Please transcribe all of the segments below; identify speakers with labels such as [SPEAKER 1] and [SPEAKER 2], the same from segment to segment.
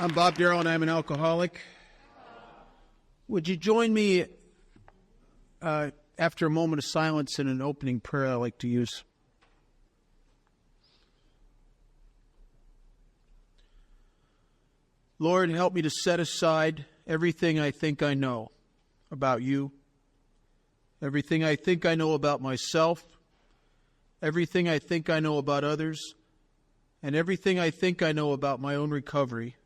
[SPEAKER 1] I'm Bob Darrell, and I'm an alcoholic. Would you join me after a moment of silence in an opening prayer I like to use? Lord, help me to set aside everything I think I know about you, everything I think I know about myself, everything I think I know about others, and everything I think I know about my own recovery,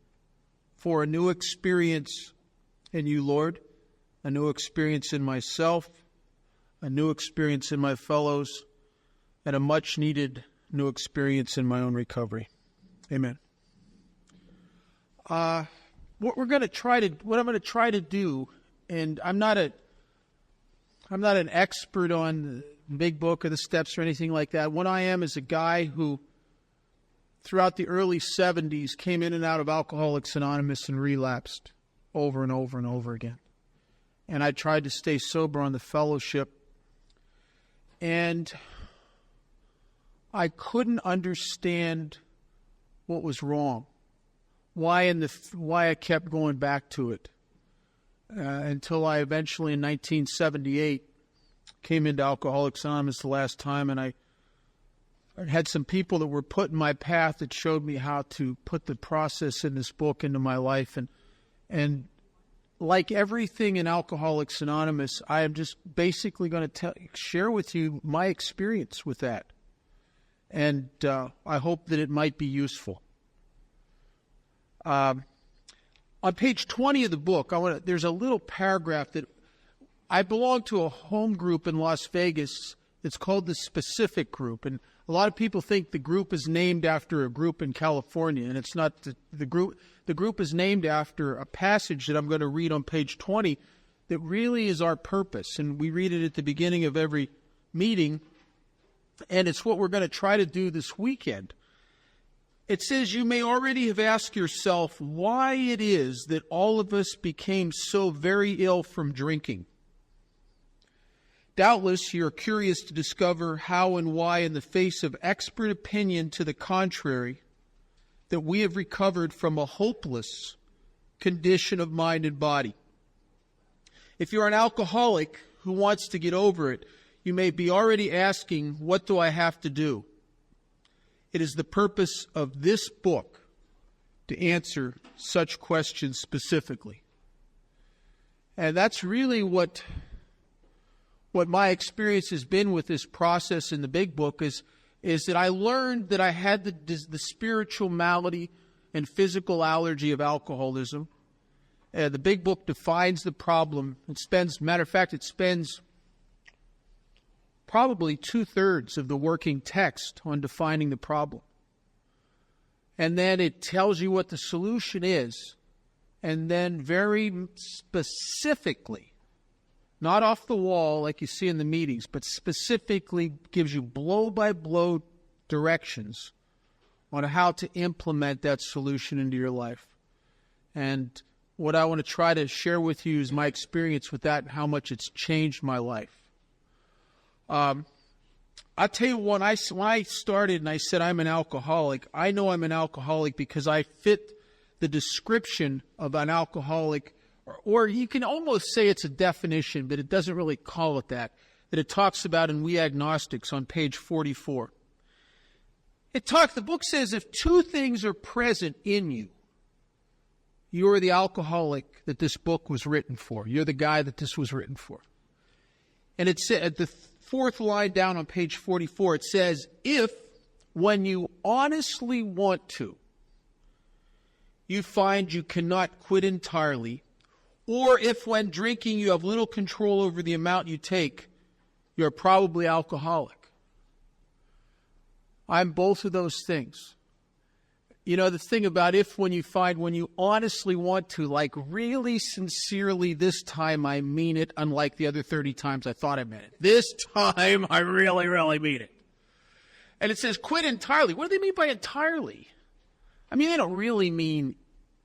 [SPEAKER 1] for a new experience in you, Lord, a new experience in myself, a new experience in my fellows, and a much-needed new experience in my own recovery. Amen. What I'm going to try to do, and I'm not an expert on the big book or the steps or anything like that. What I am is a guy who, throughout the early 70s, came in and out of Alcoholics Anonymous and relapsed over and over and over again. And I tried to stay sober on the fellowship. And I couldn't understand what was wrong, why I kept going back to it, until I eventually, in 1978, came into Alcoholics Anonymous the last time, and I had some people that were put in my path that showed me how to put the process in this book into my life. And like everything in Alcoholics Anonymous, I am just basically going to share with you my experience with that. And I hope that it might be useful. On page 20 of the book, there's a little paragraph that I belong to a home group in Las Vegas. It's called the Specific Group, and a lot of people think the group is named after a group in California, and it's not the group. The group is named after a passage that I'm going to read on page 20 that really is our purpose, and we read it at the beginning of every meeting, and it's what we're going to try to do this weekend. It says, "You may already have asked yourself why it is that all of us became so very ill from drinking. Doubtless you are curious to discover how and why, in the face of expert opinion to the contrary, that we have recovered from a hopeless condition of mind and body. If you are an alcoholic who wants to get over it, you may be already asking, what do I have to do? It is the purpose of this book to answer such questions specifically." And that's really what my experience has been with this process in the big book is that I learned that I had the spiritual malady and physical allergy of alcoholism. The big book defines the problem. It spends probably 2/3 of the working text on defining the problem. And then it tells you what the solution is. And then very specifically, not off the wall like you see in the meetings, but specifically gives you blow-by-blow directions on how to implement that solution into your life. And what I want to try to share with you is my experience with that and how much it's changed my life. I'll tell you, when I started and I said I'm an alcoholic, I know I'm an alcoholic because I fit the description of an alcoholic, or you can almost say it's a definition, but it doesn't really call it that it talks about in We Agnostics on page 44. The book says if two things are present in you, you're the alcoholic that this book was written for. You're the guy that this was written for. And it said at the fourth line down on page 44, it says, if, when you honestly want to, you find you cannot quit entirely, or if when drinking you have little control over the amount you take, you're probably alcoholic. I'm both of those things. You know, the thing about when you honestly want to, like really sincerely, this time I mean it, unlike the other 30 times I thought I meant it. This time I really, really mean it. And it says quit entirely. What do they mean by entirely? I mean, they don't really mean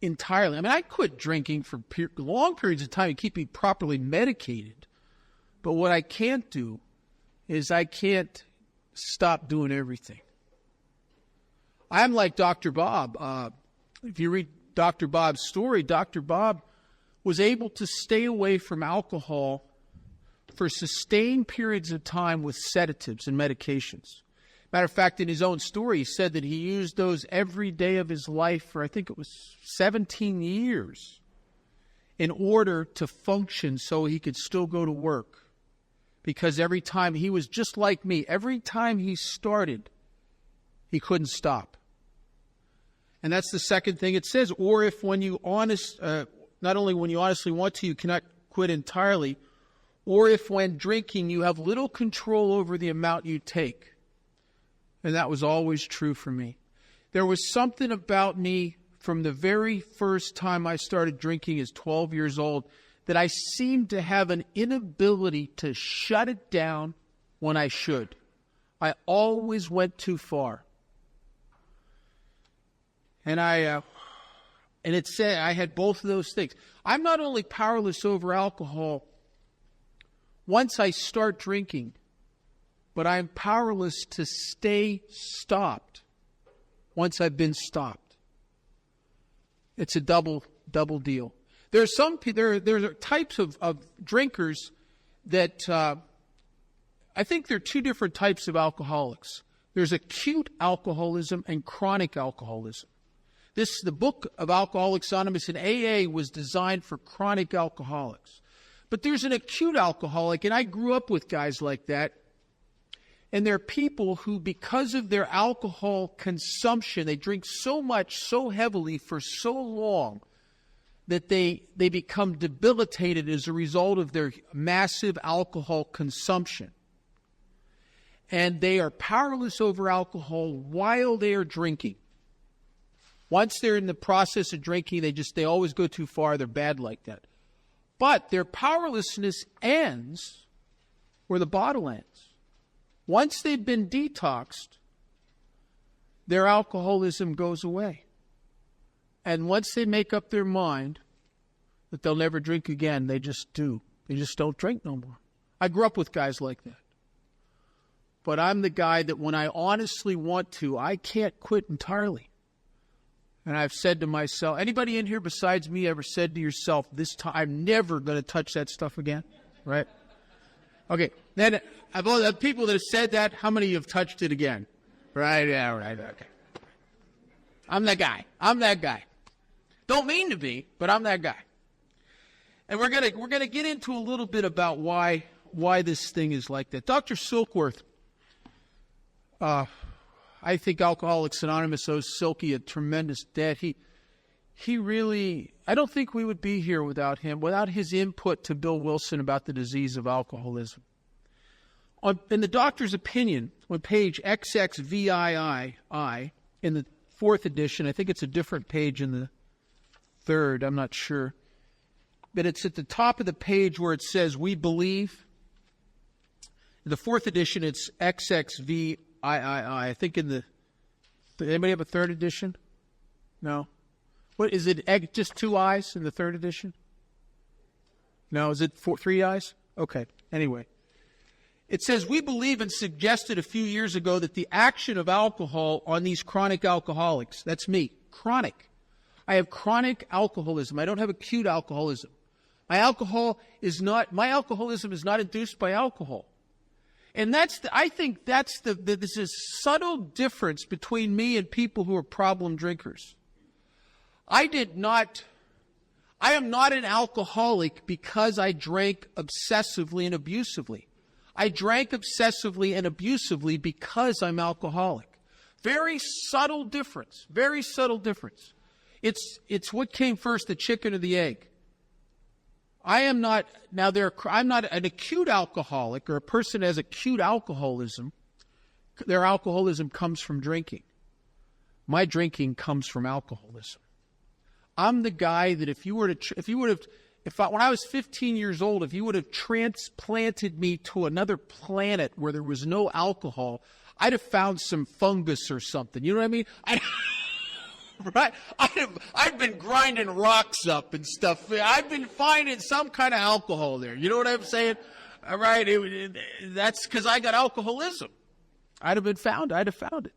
[SPEAKER 1] entirely. I mean, I quit drinking for long periods of time to keep me properly medicated. But what I can't do is I can't stop doing everything. I'm like Dr. Bob. If you read Dr. Bob's story, Dr. Bob was able to stay away from alcohol for sustained periods of time with sedatives and medications. Matter of fact, in his own story, he said that he used those every day of his life for, I think it was 17 years, in order to function so he could still go to work. Because every time, he was just like me, every time he started, he couldn't stop. And that's the second thing it says. Or if when you not only when you honestly want to, you cannot quit entirely, or if when drinking you have little control over the amount you take. And that was always true for me. There was something about me from the very first time I started drinking as 12 years old that I seemed to have an inability to shut it down when I should. I always went too far. And it said I had both of those things. I'm not only powerless over alcohol once I start drinking, but I'm powerless to stay stopped once I've been stopped. It's a double deal. There are types of drinkers that I think there are two different types of alcoholics. There's acute alcoholism and chronic alcoholism. The book of Alcoholics Anonymous in AA was designed for chronic alcoholics. But there's an acute alcoholic, and I grew up with guys like that. And they're people who, because of their alcohol consumption, they drink so much, so heavily for so long that they become debilitated as a result of their massive alcohol consumption. And they are powerless over alcohol while they are drinking. Once they're in the process of drinking, they always go too far. They're bad like that. But their powerlessness ends where the bottle ends. Once they've been detoxed, their alcoholism goes away. And once they make up their mind that they'll never drink again, they just do. They just don't drink no more. I grew up with guys like that. But I'm the guy that when I honestly want to, I can't quit entirely. And I've said to myself, anybody in here besides me ever said to yourself, this time I'm never going to touch that stuff again? Right? Okay. Then, of all the people that have said that, how many have touched it again? Right? Yeah, right. Okay. I'm that guy. Don't mean to be, but I'm that guy. And we're gonna get into a little bit about why this thing is like that. Dr. Silkworth, I think Alcoholics Anonymous owes Silky a tremendous debt. He really, I don't think we would be here without him, without his input to Bill Wilson about the disease of alcoholism. In the doctor's opinion, on page XXVII, in the 4th edition, I think it's a different page in the 3rd, I'm not sure, but it's at the top of the page where it says, we believe. In the 4th edition, it's XXVII. I think anybody have a 3rd edition? No? What is it, just 2 I's in the 3rd edition? No, is it 3 I's? Okay, anyway. It says, we believe and suggested a few years ago that the action of alcohol on these chronic alcoholics, that's me, chronic. I have chronic alcoholism. I don't have acute alcoholism. My alcoholism is not induced by alcohol. And I think that's this is subtle difference between me and people who are problem drinkers. I am not an alcoholic because I drank obsessively and abusively. I drank obsessively and abusively because I'm alcoholic. Very subtle difference. Very subtle difference. It's what came first, the chicken or the egg. I'm not an acute alcoholic or a person that has acute alcoholism. Their alcoholism comes from drinking. My drinking comes from alcoholism. I'm the guy that when I was 15 years old, if you would have transplanted me to another planet where there was no alcohol, I'd have found some fungus or something. You know what I mean? Right? I've been grinding rocks up and stuff. I've been finding some kind of alcohol there. You know what I'm saying? All right. That's because I got alcoholism. I'd have found it.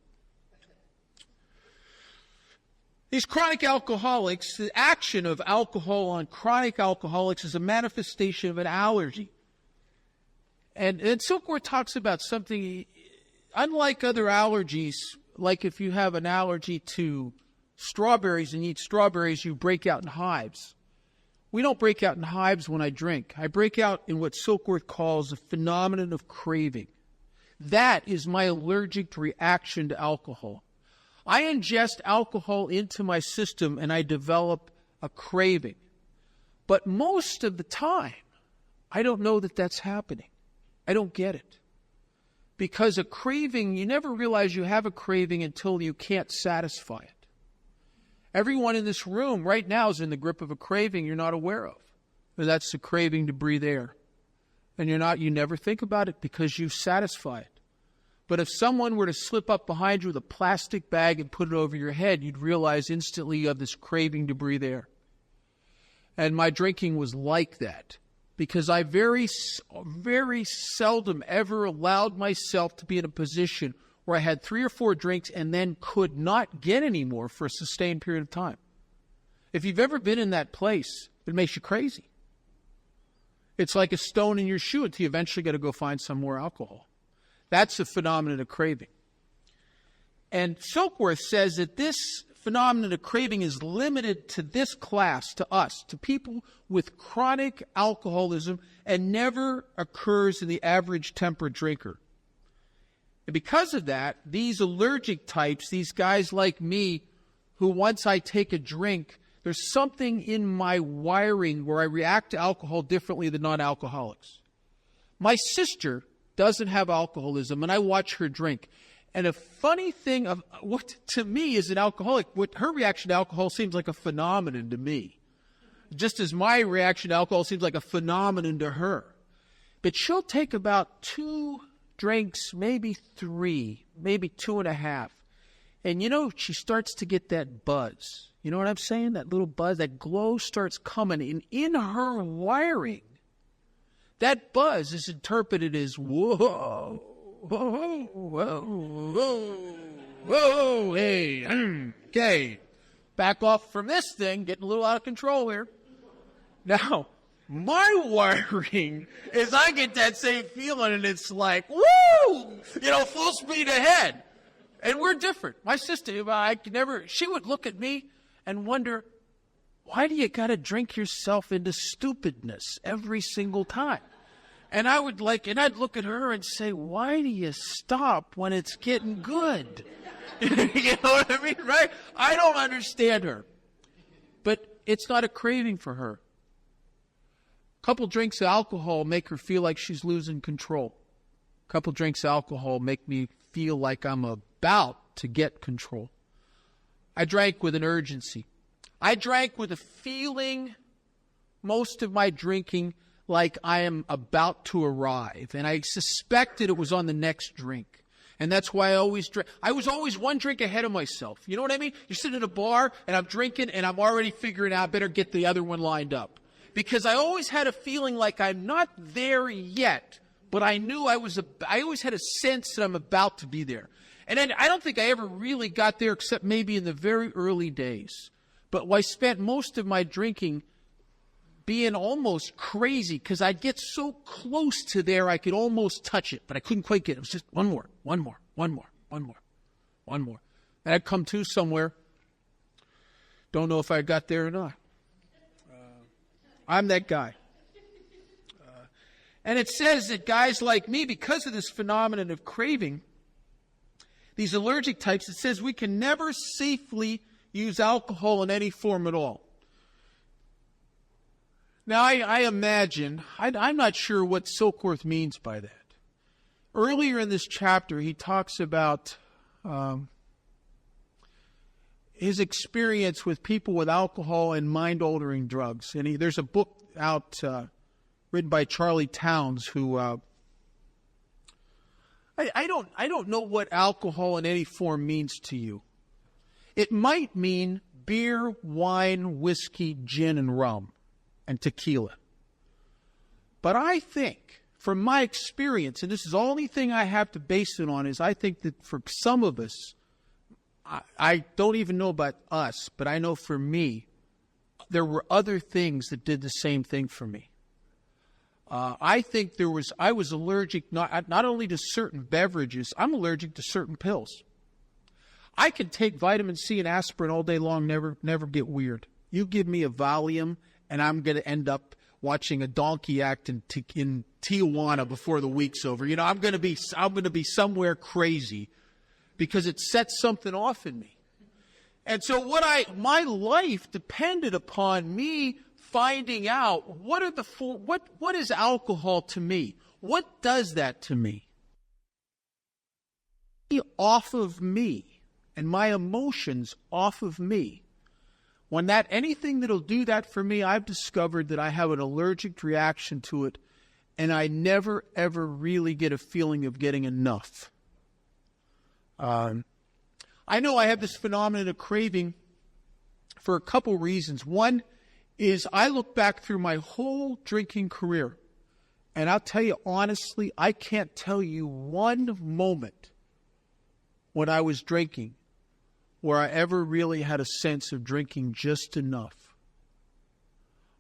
[SPEAKER 1] These chronic alcoholics, the action of alcohol on chronic alcoholics is a manifestation of an allergy. And Silkworth talks about something, unlike other allergies, like if you have an allergy to strawberries and you eat strawberries, you break out in hives. We don't break out in hives when I drink. I break out in what Silkworth calls a phenomenon of craving. That is my allergic reaction to alcohol. I ingest alcohol into my system and I develop a craving. But most of the time, I don't know that that's happening. I don't get it. Because a craving, you never realize you have a craving until you can't satisfy it. Everyone in this room right now is in the grip of a craving you're not aware of. And that's the craving to breathe air. And you never think about it because you satisfy it. But if someone were to slip up behind you with a plastic bag and put it over your head, you'd realize instantly you have this craving to breathe air. And my drinking was like that. Because I very, very seldom ever allowed myself to be in a position where I had 3 or 4 drinks and then could not get any more for a sustained period of time. If you've ever been in that place, it makes you crazy. It's like a stone in your shoe until you eventually got to go find some more alcohol. That's the phenomenon of craving. And Silkworth says that this phenomenon of craving is limited to this class, to us, to people with chronic alcoholism, and never occurs in the average temperate drinker. And because of that, these allergic types, these guys like me, who once I take a drink, there's something in my wiring where I react to alcohol differently than non-alcoholics. My sister doesn't have alcoholism, and I watch her drink. And a funny thing of what to me is an alcoholic, what her reaction to alcohol seems like a phenomenon to me. Just as my reaction to alcohol seems like a phenomenon to her. But she'll take about 2 drinks, maybe 3, maybe 2.5. And she starts to get that buzz. You know what I'm saying? That little buzz, that glow starts coming. And in her wiring, that buzz is interpreted as, whoa, whoa, whoa, whoa, whoa, hey, okay. Back off from this thing, getting a little out of control here. Now, my wiring is I get that same feeling and it's like, woo, full speed ahead. And we're different. My sister, she would look at me and wonder, why do you got to drink yourself into stupidness every single time? And I'd look at her and say, why do you stop when it's getting good? You know what I mean, right? I don't understand her. But it's not a craving for her. A couple drinks of alcohol make her feel like she's losing control. A couple drinks of alcohol make me feel like I'm about to get control. I drank with an urgency. I drank with a feeling, most of my drinking, like I am about to arrive. And I suspected it was on the next drink. And that's why I always drank. I was always one drink ahead of myself. You know what I mean? You're sitting at a bar and I'm drinking and I'm already figuring out I better get the other one lined up. Because I always had a feeling like I'm not there yet, but I knew I always had a sense that I'm about to be there. And then I don't think I ever really got there except maybe in the very early days. But I spent most of my drinking being almost crazy because I'd get so close to there I could almost touch it, but I couldn't quite get it. It was just one more. And I'd come to somewhere. Don't know if I got there or not. I'm that guy. And it says that guys like me, because of this phenomenon of craving, these allergic types, it says we can never safely use alcohol in any form at all. Now, I imagine, I'm not sure what Silkworth means by that. Earlier in this chapter, he talks about his experience with people with alcohol and mind-altering drugs. And there's a book out written by Charlie Towns who... I don't know what alcohol in any form means to you. It might mean beer, wine, whiskey, gin, and rum, and tequila. But I think, from my experience, and this is the only thing I have to base it on, is I think that for some of us, I don't even know about us, but I know for me, there were other things that did the same thing for me. I think I was allergic not only to certain beverages, I'm allergic to certain pills. I could take vitamin C and aspirin all day long, never get weird. You give me a Valium, and I'm going to end up watching a donkey act in Tijuana before the week's over. You know, I'm going to be somewhere crazy because it sets something off in me. And so my life depended upon me finding out what is alcohol to me? What does that to me? Off of me and my emotions off of me. When anything that'll do that for me, I've discovered that I have an allergic reaction to it, and I never ever really get a feeling of getting enough. I know I have this phenomenon of craving for a couple reasons. One is I look back through my whole drinking career, and I'll tell you honestly, I can't tell you one moment when I was drinking where I ever really had a sense of drinking just enough.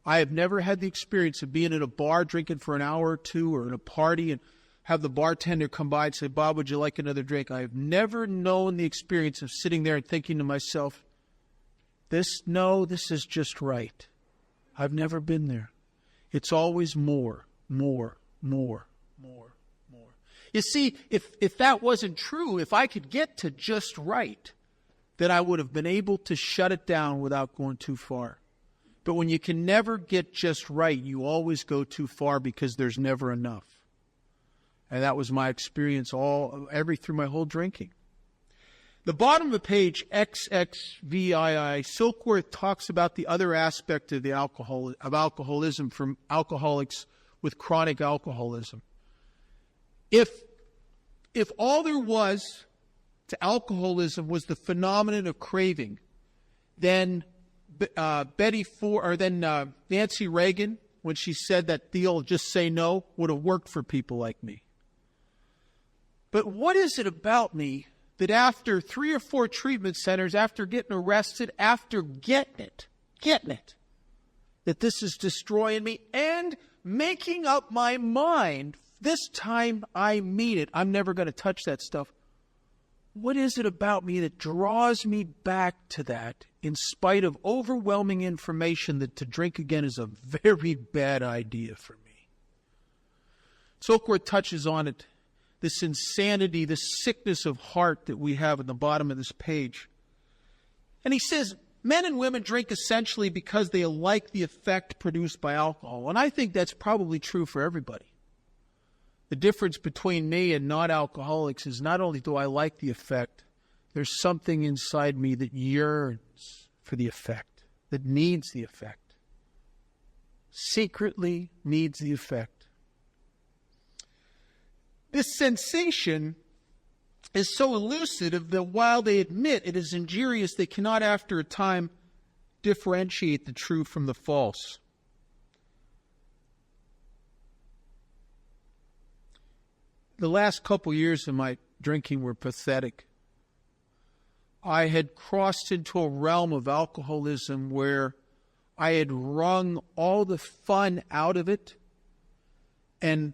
[SPEAKER 1] I have never had the experience of being in a bar drinking for an hour or two, or in a party and have the bartender come by and say, "Bob, would you like another drink?" I have never known the experience of sitting there and thinking to myself, this is just right. I've never been there. It's always more. You see, if that wasn't true, if I could get to just right, then I would have been able to shut it down without going too far. But when you can never get just right, you always go too far because there's never enough. And that was my experience through my whole drinking. The bottom of the page, XXVII, Silkworth talks about the other aspect of alcoholism from alcoholics with chronic alcoholism. If all there was to alcoholism was the phenomenon of craving, then Nancy Reagan, when she said that deal, just say no, would have worked for people like me. But what is it about me that after 3 or 4 treatment centers, after getting arrested, after getting it, that this is destroying me and making up my mind, this time I mean it, I'm never going to touch that stuff. What is it about me that draws me back to that in spite of overwhelming information that to drink again is a very bad idea for me? Silkworth touches on it, this insanity, this sickness of heart that we have at the bottom of this page. And he says, men and women drink essentially because they like the effect produced by alcohol. And I think that's probably true for everybody. The difference between me and non-alcoholics is not only do I like the effect, there's something inside me that yearns for the effect, that needs the effect, secretly needs the effect. This sensation is so elusive that while they admit it is injurious, they cannot after a time differentiate the true from the false. The last couple years of my drinking were pathetic. I had crossed into a realm of alcoholism where I had wrung all the fun out of it, and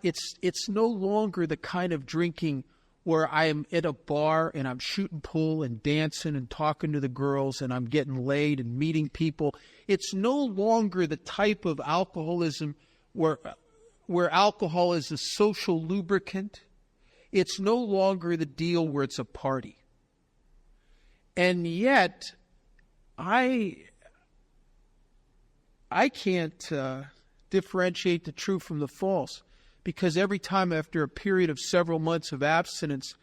[SPEAKER 1] it's no longer the kind of drinking where I am at a bar and I'm shooting pool and dancing and talking to the girls and I'm getting laid and meeting people. It's no longer the type of alcoholism where alcohol is a social lubricant. It's no longer the deal where it's a party. And yet, I can't differentiate the true from the false, because every time after a period of several months of abstinence,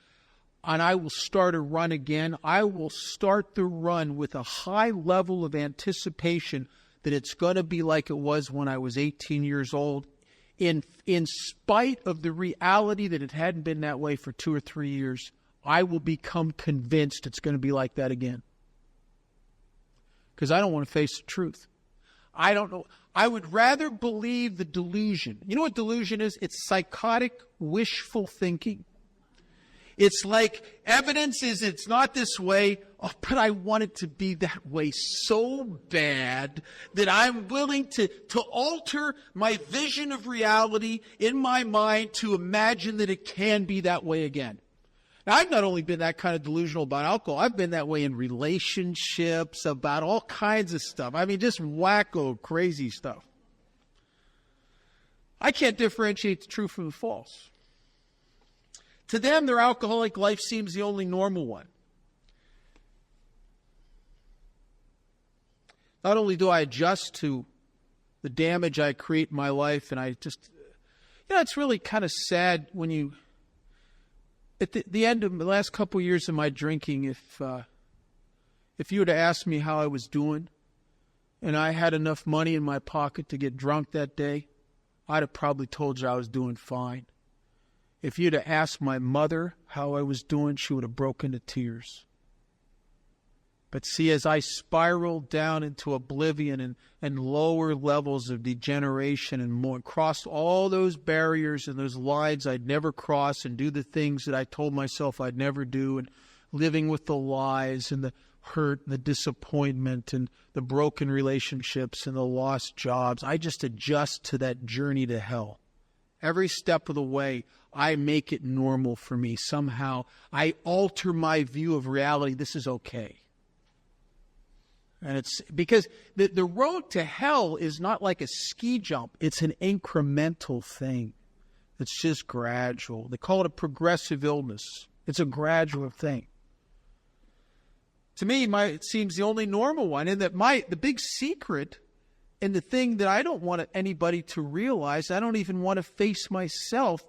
[SPEAKER 1] and I will start a run again, I will start the run with a high level of anticipation that it's going to be like it was when I was 18 years old, in spite of the reality that it hadn't been that way for 2 or 3 years. I will become convinced it's going to be like that again. Because I don't want to face the truth. I don't know. I would rather believe the delusion. You know what delusion is? It's psychotic, wishful thinking. It's like evidence is it's not this way, but I want it to be that way so bad that I'm willing to alter my vision of reality in my mind to imagine that it can be that way again. Now, I've not only been that kind of delusional about alcohol, I've been that way in relationships, about all kinds of stuff. I mean, just wacko, crazy stuff. I can't differentiate the true from the false. To them, their alcoholic life seems the only normal one. Not only do I adjust to the damage I create in my life, and I just, it's really kind of sad when you, at the end of the last couple of years of my drinking, if you were to ask me how I was doing, and I had enough money in my pocket to get drunk that day, I'd have probably told you I was doing fine. If you'd have asked my mother how I was doing, she would have broken into tears. But see, as I spiraled down into oblivion and lower levels of degeneration and more, crossed all those barriers and those lines I'd never cross and do the things that I told myself I'd never do, and living with the lies and the hurt and the disappointment and the broken relationships and the lost jobs, I just adjust to that journey to hell. Every step of the way, I make it normal for me. Somehow, I alter my view of reality. This is okay. And it's because the road to hell is not like a ski jump. It's an incremental thing. It's just gradual. They call it a progressive illness. It's a gradual thing. To me, it seems the only normal one. And that the big secret and the thing that I don't want anybody to realize, I don't even want to face myself.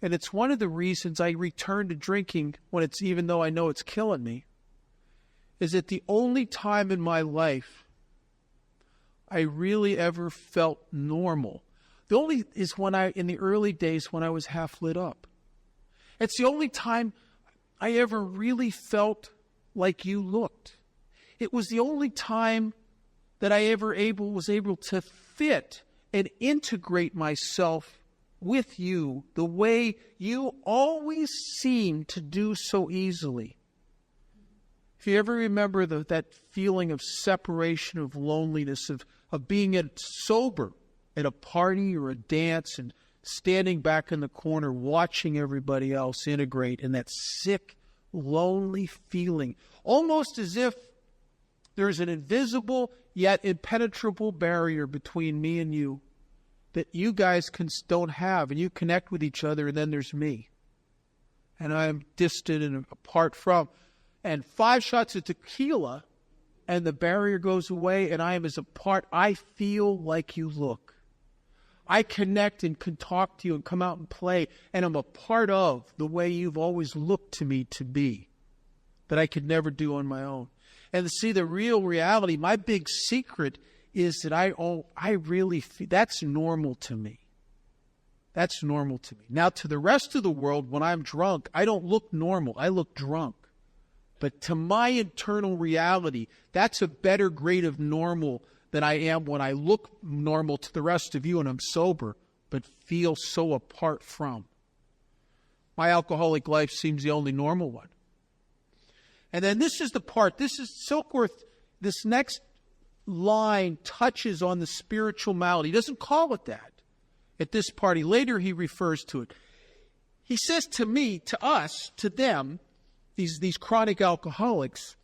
[SPEAKER 1] And it's one of the reasons I return to drinking even though I know it's killing me, is that the only time in my life I really ever felt normal. The only is in the early days when I was half lit up. It's the only time I ever really felt like you looked. It was the only time that I was able to fit and integrate myself with you the way you always seem to do so easily. If you ever remember that feeling of separation, of loneliness, of being sober at a party or a dance and standing back in the corner watching everybody else integrate, and that sick, lonely feeling, almost as if there's an invisible yet impenetrable barrier between me and you that you guys don't have, and you connect with each other, and then there's me. And I'm distant and apart from. And 5 shots of tequila, and the barrier goes away, and I am as apart. I feel like you look. I connect and can talk to you and come out and play, and I'm a part of the way you've always looked to me to be, that I could never do on my own. And to see the real reality, my big secret is that I really feel that's normal to me. That's normal to me. Now, to the rest of the world, when I'm drunk, I don't look normal. I look drunk. But to my internal reality, that's a better grade of normal than I am when I look normal to the rest of you and I'm sober, but feel so apart from. My alcoholic life seems the only normal one. And then this is the part, this is Silkworth, this next line touches on the spiritual malady. He doesn't call it that at this party. Later he refers to it. He says to me, to us, to them, these chronic alcoholics,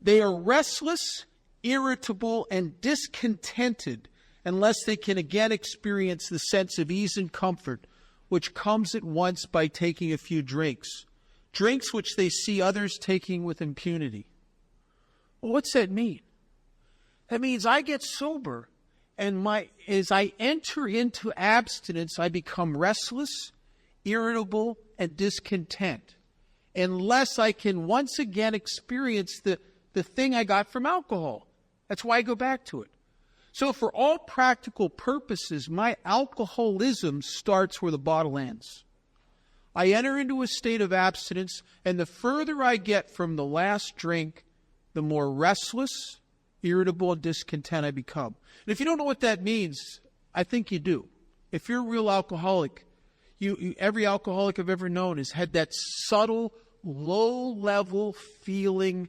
[SPEAKER 1] they are restless, irritable, and discontented unless they can again experience the sense of ease and comfort which comes at once by taking a few drinks which they see others taking with impunity. Well, what's that mean? That means I get sober, and as I enter into abstinence, I become restless, irritable, and discontent, unless I can once again experience the thing I got from alcohol. That's why I go back to it. So for all practical purposes, my alcoholism starts where the bottle ends. I enter into a state of abstinence, and the further I get from the last drink, the more restless, irritable, and discontent I become. And if you don't know what that means, I think you do. If you're a real alcoholic, every alcoholic I've ever known has had that subtle, low-level feeling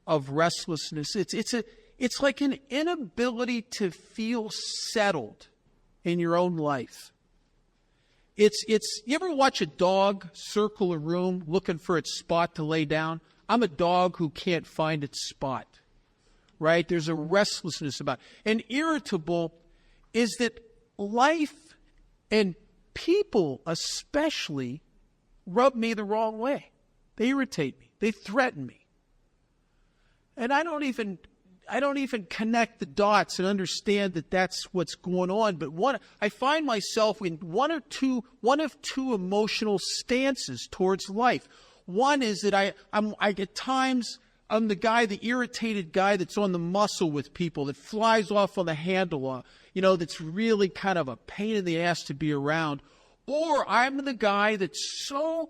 [SPEAKER 1] of restlessness. It's like an inability to feel settled in your own life. You ever watch a dog circle a room looking for its spot to lay down? I'm a dog who can't find its spot, right? There's a restlessness about it. And irritable is that life and people especially rub me the wrong way. They irritate me. They threaten me. And I don't even connect the dots and understand that that's what's going on. But I find myself in one of two emotional stances towards life. One is that I at times I'm the irritated guy that's on the muscle with people, that flies off on the handle, that's really kind of a pain in the ass to be around. Or I'm the guy that's so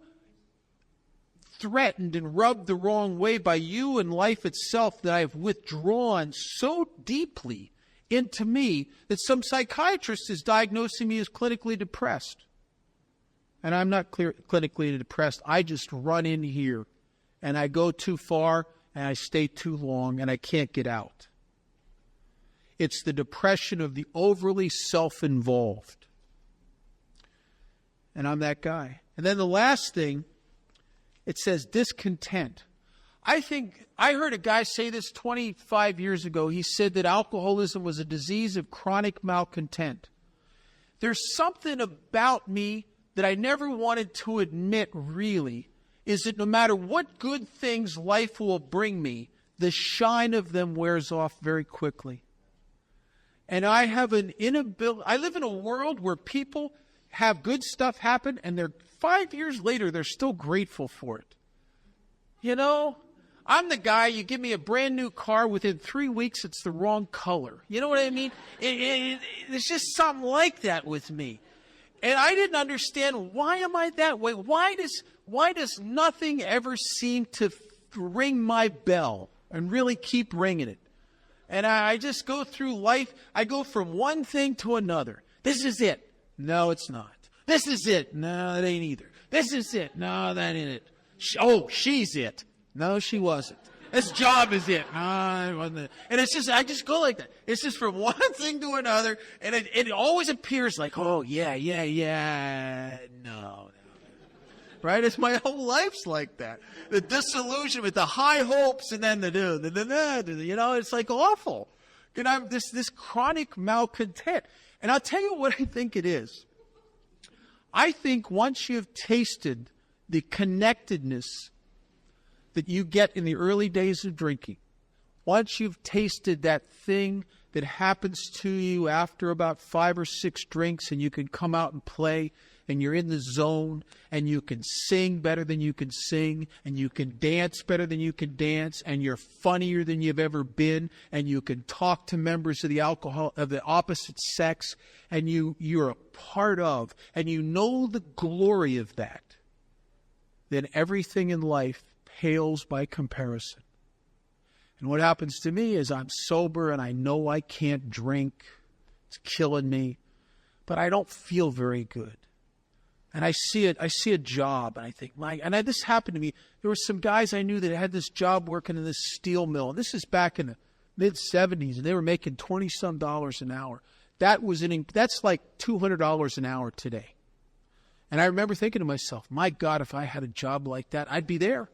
[SPEAKER 1] threatened and rubbed the wrong way by you and life itself that I have withdrawn so deeply into me that some psychiatrist is diagnosing me as clinically depressed. And I'm not clinically depressed. I just run in here and I go too far and I stay too long and I can't get out. It's the depression of the overly self-involved. And I'm that guy. And then the last thing, it says discontent. I heard a guy say this 25 years ago. He said that alcoholism was a disease of chronic malcontent. There's something about me that I never wanted to admit really, is that no matter what good things life will bring me, the shine of them wears off very quickly. And I have an inability. I live in a world where people have good stuff happen and 5 years later, they're still grateful for it. I'm the guy, you give me a brand new car, within 3 weeks, it's the wrong color. You know what I mean? It's just something like that with me. And I didn't understand, why am I that way? Why does nothing ever seem to ring my bell and really keep ringing it? And I just go through life, I go from one thing to another. This is it. No, it's not. This is it. No, it ain't either. This is it. No, that ain't it. She's it. No, she wasn't. This job is it. No, it wasn't it. And it's just, I just go like that. It's just from one thing to another, and it always appears like, oh, yeah. No. Right? It's my whole life's like that. The disillusionment, the high hopes, and then it's like awful. This chronic malcontent. And I'll tell you what I think it is. I think once you've tasted the connectedness that you get in the early days of drinking, once you've tasted that thing that happens to you after about 5 or 6 drinks, and you can come out and play, and you're in the zone, and you can sing better than you can sing, and you can dance better than you can dance, and you're funnier than you've ever been, and you can talk to members of the opposite sex, and you're a part of, and you know the glory of that, then everything in life pales by comparison. And what happens to me is I'm sober and I know I can't drink. It's killing me. But I don't feel very good. And I see a job and I think, this happened to me. There were some guys I knew that had this job working in this steel mill. And this is back in the mid-'70s, and they were making $20-some an hour. That's like $200 an hour today. And I remember thinking to myself, my God, if I had a job like that, I'd be there.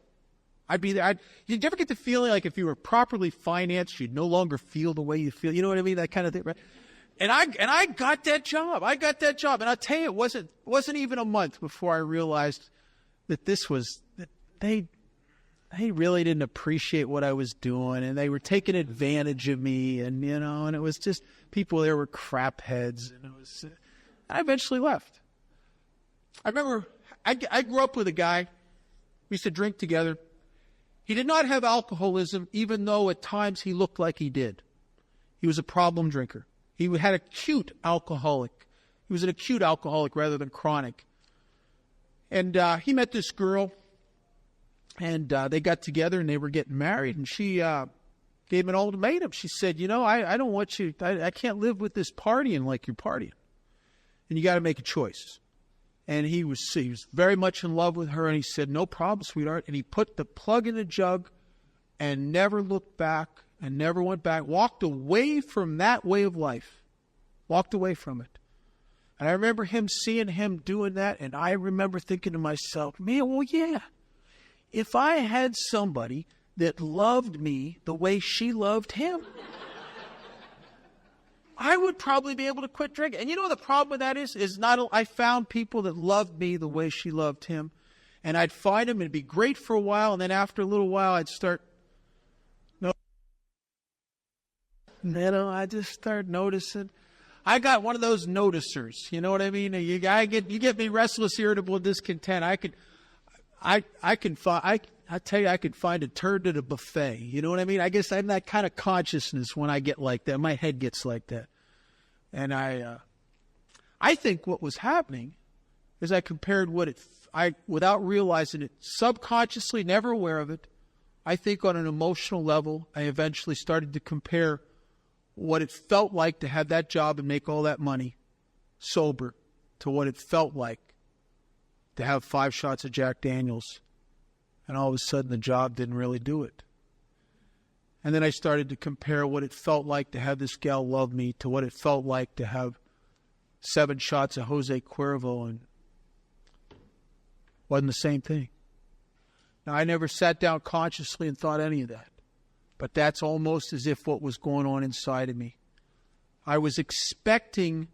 [SPEAKER 1] You'd never get the feeling like if you were properly financed, you'd no longer feel the way you feel. You know what I mean? That kind of thing, right? And I got that job. And I'll tell you, it wasn't even a month before I realized that they really didn't appreciate what I was doing, and they were taking advantage of me, and and it was just people there were crap heads, and I eventually left. I remember I grew up with a guy. We used to drink together. He did not have alcoholism, even though at times he looked like he did. He was a problem drinker. He had acute alcoholic. He was an acute alcoholic rather than chronic. And he met this girl, and they got together, and they were getting married, and she gave him an ultimatum. She said, I don't want you, I can't live with this partying like you're partying. And you got to make a choice. And he was very much in love with her, and he said, "No problem, sweetheart." And he put the plug in the jug and never looked back and never went back, walked away from that way of life, walked away from it. And I remember seeing him doing that, and I remember thinking to myself, man, well, yeah, if I had somebody that loved me the way she loved him, I would probably be able to quit drinking. And you know what the problem with that is not I found people that loved me the way she loved him, and I'd find them and it'd be great for a while, and then after a little while I'd start I just start noticing. I got one of those noticers. You know what I mean? You get me restless, irritable, discontent. I tell you, I could find a turd at a buffet. You know what I mean? I guess I'm that kind of consciousness when I get like that. My head gets like that. And I think what was happening is I compared without realizing it, subconsciously, never aware of it, I think on an emotional level, I eventually started to compare what it felt like to have that job and make all that money sober to what it felt like to have 5 shots of Jack Daniels, and all of a sudden the job didn't really do it. And then I started to compare what it felt like to have this gal love me to what it felt like to have 7 shots of Jose Cuervo, and it wasn't the same thing. Now, I never sat down consciously and thought any of that. But that's almost as if what was going on inside of me. I was expecting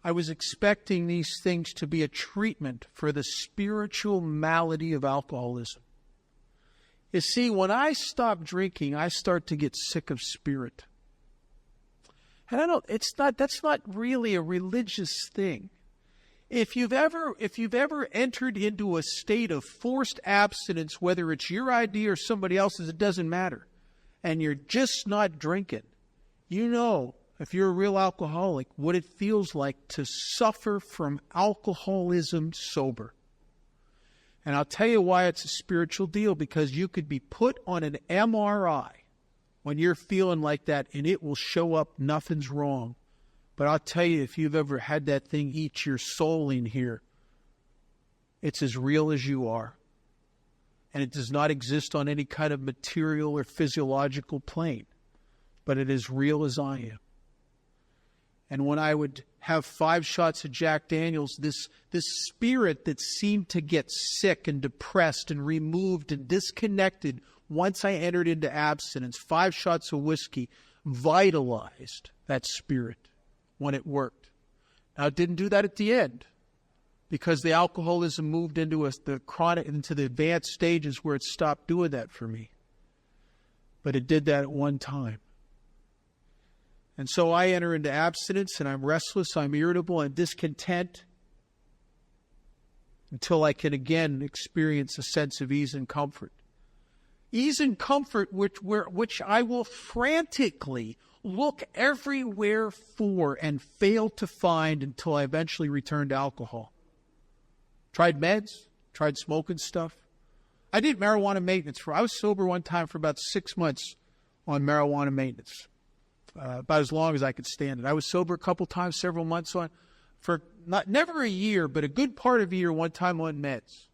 [SPEAKER 1] these things to be a treatment for the spiritual malady of alcoholism. You see, when I stop drinking, I start to get sick of spirit. And that's not really a religious thing. If you've ever entered into a state of forced abstinence, whether it's your idea or somebody else's, it doesn't matter, and you're just not drinking, you know, if you're a real alcoholic, what it feels like to suffer from alcoholism sober. And I'll tell you why it's a spiritual deal, because you could be put on an MRI when you're feeling like that, and it will show up nothing's wrong. But I'll tell you, if you've ever had that thing eat your soul in here, it's as real as you are. And it does not exist on any kind of material or physiological plane, but it is real as I am. And when I would have 5 shots of Jack Daniels, this spirit that seemed to get sick and depressed and removed and disconnected once I entered into abstinence, 5 shots of whiskey vitalized that spirit when it worked. Now, it didn't do that at the end, because the alcoholism moved into the advanced stages where it stopped doing that for me. But it did that at one time. And so I enter into abstinence, and I'm restless, I'm irritable, I'm discontent, until I can again experience a sense of ease and comfort. Ease and comfort which I will frantically look everywhere for and fail to find until I eventually return to alcohol. Tried meds, tried smoking stuff. I did marijuana maintenance. I was sober one time for about 6 months on marijuana maintenance, about as long as I could stand it. I was sober a couple times, several months for never a year, but a good part of a year, one time on meds.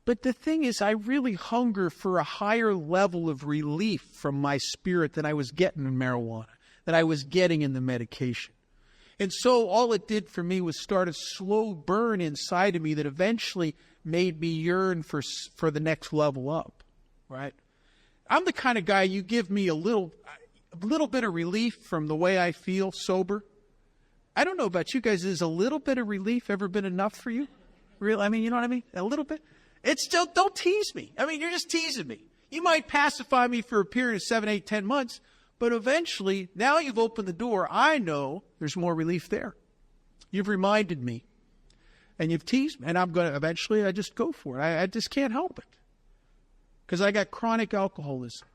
[SPEAKER 1] But the thing is, I really hunger for a higher level of relief from my spirit than I was getting in marijuana, than I was getting in the medication. And so all it did for me was start a slow burn inside of me that eventually made me yearn for the next level up, right? I'm the kind of guy, you give me a little bit of relief from the way I feel sober. I don't know about you guys, is a little bit of relief ever been enough for you? Really? I mean, you know what I mean? A little bit? It's still, don't tease me. I mean, you're just teasing me. You might pacify me for a period of 7, 8, 10 months, but eventually, now you've opened the door, I know there's more relief there. You've reminded me, and you've teased me, and eventually I just go for it. I just can't help it. Because I got chronic alcoholism.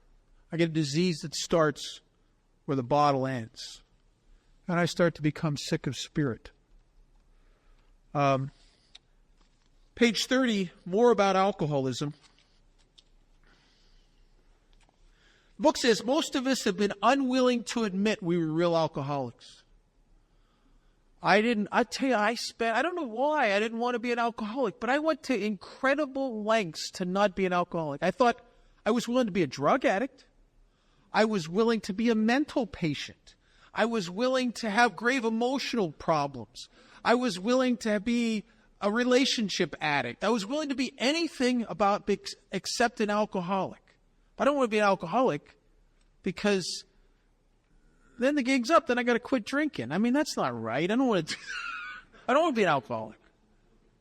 [SPEAKER 1] I get a disease that starts where the bottle ends. And I start to become sick of spirit. Page 30, more about alcoholism. The book says, most of us have been unwilling to admit we were real alcoholics. I tell you, I don't know why I didn't want to be an alcoholic, but I went to incredible lengths to not be an alcoholic. I thought I was willing to be a drug addict. I was willing to be a mental patient. I was willing to have grave emotional problems. I was willing to be a relationship addict. I was willing to be anything except an alcoholic. But I don't want to be an alcoholic because then the gig's up. Then I got to quit drinking. I mean, that's not right. I don't want to. I don't want to be an alcoholic.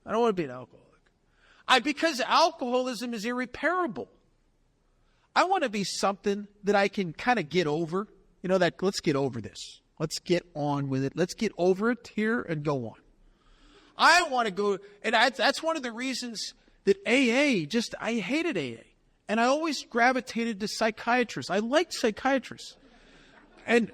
[SPEAKER 1] I don't want to be an alcoholic. Because alcoholism is irreparable. I want to be something that I can kind of get over. You know, that let's get over this. Let's get on with it. Let's get over it here and go on. I want to go, and that's one of the reasons that I hated AA. And I always gravitated to psychiatrists. I liked psychiatrists. And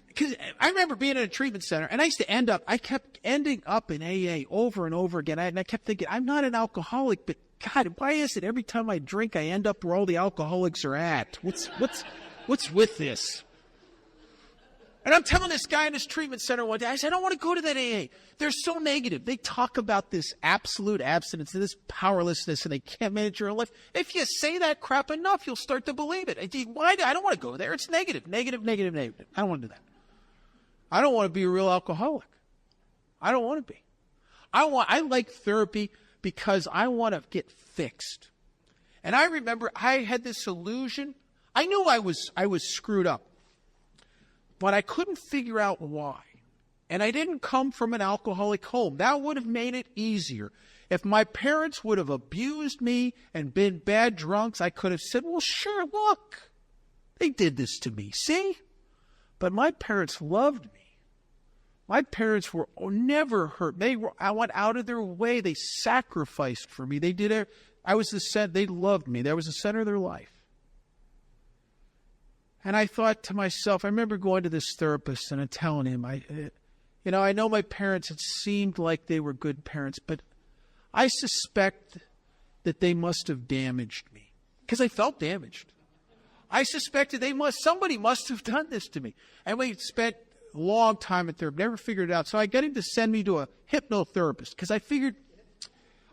[SPEAKER 1] because I remember being in a treatment center, and I kept ending up in AA over and over again. And I kept thinking, I'm not an alcoholic, but God, why is it every time I drink, I end up where all the alcoholics are at? What's with this? And I'm telling this guy in this treatment center one day, I said, I don't want to go to that AA. They're so negative. They talk about this absolute abstinence and this powerlessness, and they can't manage your own life. If you say that crap enough, you'll start to believe it. I don't want to go there. It's negative, negative, negative, negative. I don't want to do that. I don't want to be a real alcoholic. I don't want to be. I like therapy because I want to get fixed. And I remember I had this illusion. I knew I was screwed up, but I couldn't figure out why. And I didn't come from an alcoholic home. That would have made it easier. If my parents would have abused me and been bad drunks, I could have said, well, sure, look, they did this to me, see? But my parents loved me. My parents were never hurt. I went out of their way. They sacrificed for me. They did it. They loved me. That was the center of their life. And I thought to myself, I remember going to this therapist and telling him, I know my parents, it seemed like they were good parents, but I suspect that they must have damaged me because I felt damaged. I suspected somebody must have done this to me. And we spent a long time at therapy, never figured it out. So I got him to send me to a hypnotherapist because I figured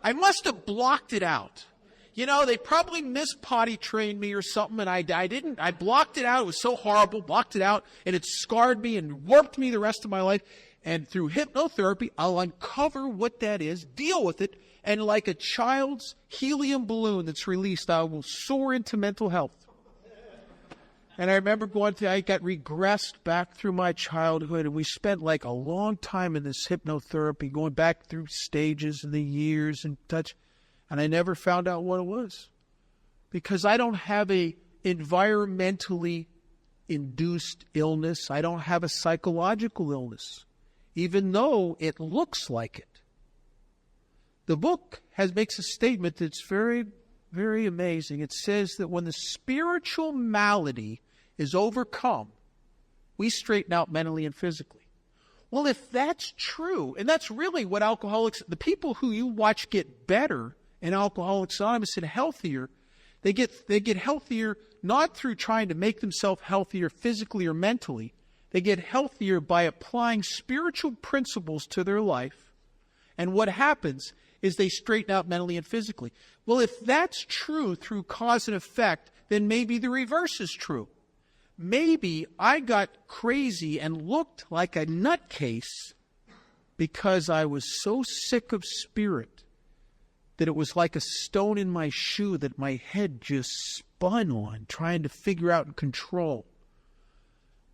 [SPEAKER 1] I must have blocked it out. You know, they probably potty trained me or something, and I didn't. I blocked it out. It was so horrible, blocked it out, and it scarred me and warped me the rest of my life. And through hypnotherapy, I'll uncover what that is, deal with it, and like a child's helium balloon that's released, I will soar into mental health. And I remember I got regressed back through my childhood, and we spent like a long time in this hypnotherapy, going back through stages and the years and touch. And I never found out what it was because I don't have a environmentally induced illness. I don't have a psychological illness, even though it looks like it. The book makes a statement that's very, very amazing. It says that when the spiritual malady is overcome, we straighten out mentally and physically. Well, if that's true, and that's really what the people who you watch get better in Alcoholics Anonymous and healthier, they get healthier not through trying to make themselves healthier physically or mentally. They get healthier by applying spiritual principles to their life. And what happens is they straighten out mentally and physically. Well, if that's true through cause and effect, then maybe the reverse is true. Maybe I got crazy and looked like a nutcase because I was so sick of spirit that it was like a stone in my shoe that my head just spun on, trying to figure out and control.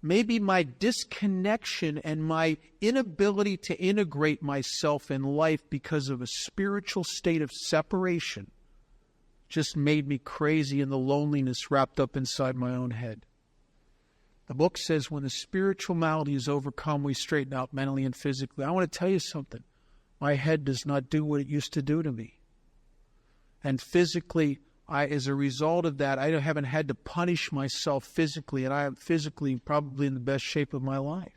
[SPEAKER 1] Maybe my disconnection and my inability to integrate myself in life because of a spiritual state of separation just made me crazy in the loneliness wrapped up inside my own head. The book says when the spiritual malady is overcome, we straighten out mentally and physically. I want to tell you something. My head does not do what it used to do to me. And physically, as a result of that, I haven't had to punish myself physically, and I am physically probably in the best shape of my life.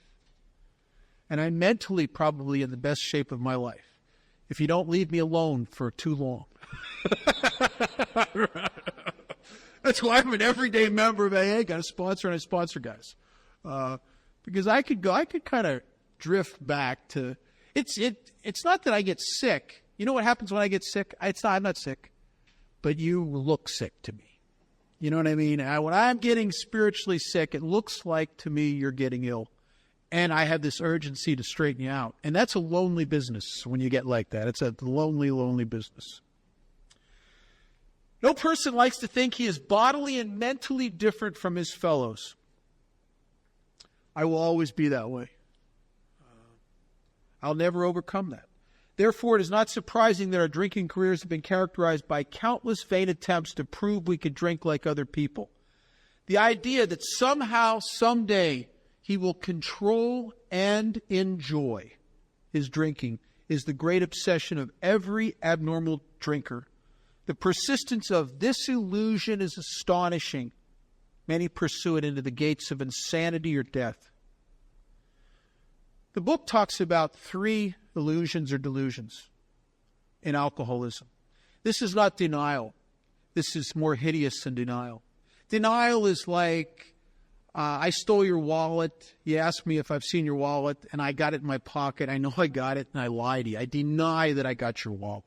[SPEAKER 1] And I'm mentally probably in the best shape of my life, if you don't leave me alone for too long. That's why I'm an everyday member of AA, got a sponsor, and I sponsor guys. Because I could kind of drift back to, it's not that I get sick. You know what happens when I get sick? I'm not sick, but you look sick to me. You know what I mean? When I'm getting spiritually sick, it looks like to me you're getting ill. And I have this urgency to straighten you out. And that's a lonely business when you get like that. It's a lonely, lonely business. No person likes to think he is bodily and mentally different from his fellows. I will always be that way. I'll never overcome that. Therefore, it is not surprising that our drinking careers have been characterized by countless vain attempts to prove we could drink like other people. The idea that somehow, someday, he will control and enjoy his drinking is the great obsession of every abnormal drinker. The persistence of this illusion is astonishing. Many pursue it into the gates of insanity or death. The book talks about 3 illusions or delusions in alcoholism. This is not denial. This is more hideous than denial. Denial is like, I stole your wallet. You asked me if I've seen your wallet, and I got it in my pocket. I know I got it, and I lied to you. I deny that I got your wallet.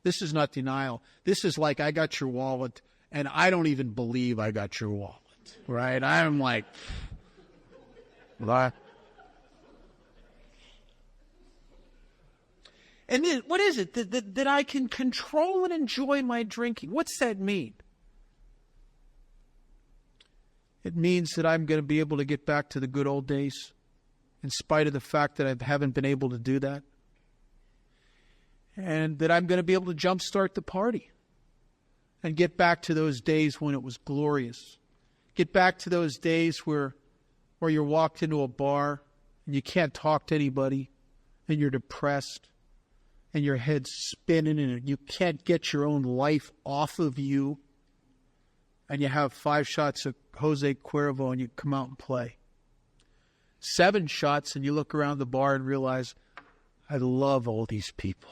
[SPEAKER 1] This is not denial. This is like, I got your wallet, and I don't even believe I got your wallet, right? I'm like, what? And then, what is it? That I can control and enjoy my drinking. What's that mean? It means that I'm going to be able to get back to the good old days, in spite of the fact that I haven't been able to do that. And that I'm going to be able to jumpstart the party and get back to those days when it was glorious. Get back to those days where you walked into a bar and you can't talk to anybody and you're depressed and your head's spinning and you can't get your own life off of you, and you have 5 shots of Jose Cuervo and you come out and play. 7 shots and you look around the bar and realize, I love all these people.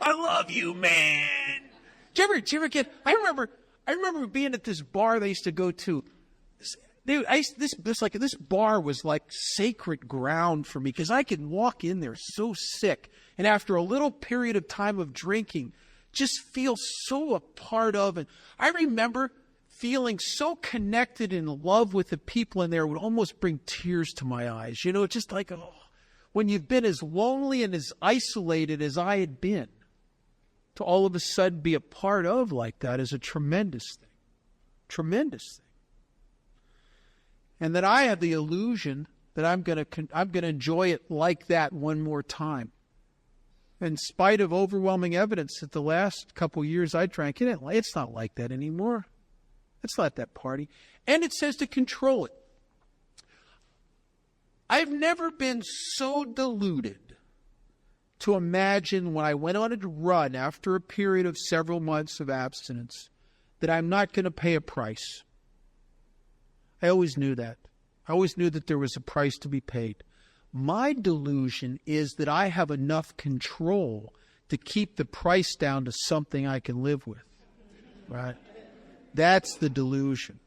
[SPEAKER 1] I love you, man. Did you ever get, I remember being at this bar they used to go to. This bar was like sacred ground for me because I could walk in there so sick, and after a little period of time of drinking, just feel so a part of it. I remember feeling so connected in love with the people in there, it would almost bring tears to my eyes. You know, just like, oh, when you've been as lonely and as isolated as I had been, to all of a sudden be a part of like that is a tremendous thing. Tremendous thing. And that I have the illusion that I'm going to enjoy it like that one more time. In spite of overwhelming evidence that the last couple years I drank, it's not like that anymore. It's not that party. And it says to control it. I've never been so deluded to imagine when I went on a run after a period of several months of abstinence that I'm not going to pay a price. I always knew that. I always knew that there was a price to be paid. My delusion is that I have enough control to keep the price down to something I can live with. Right? That's the delusion.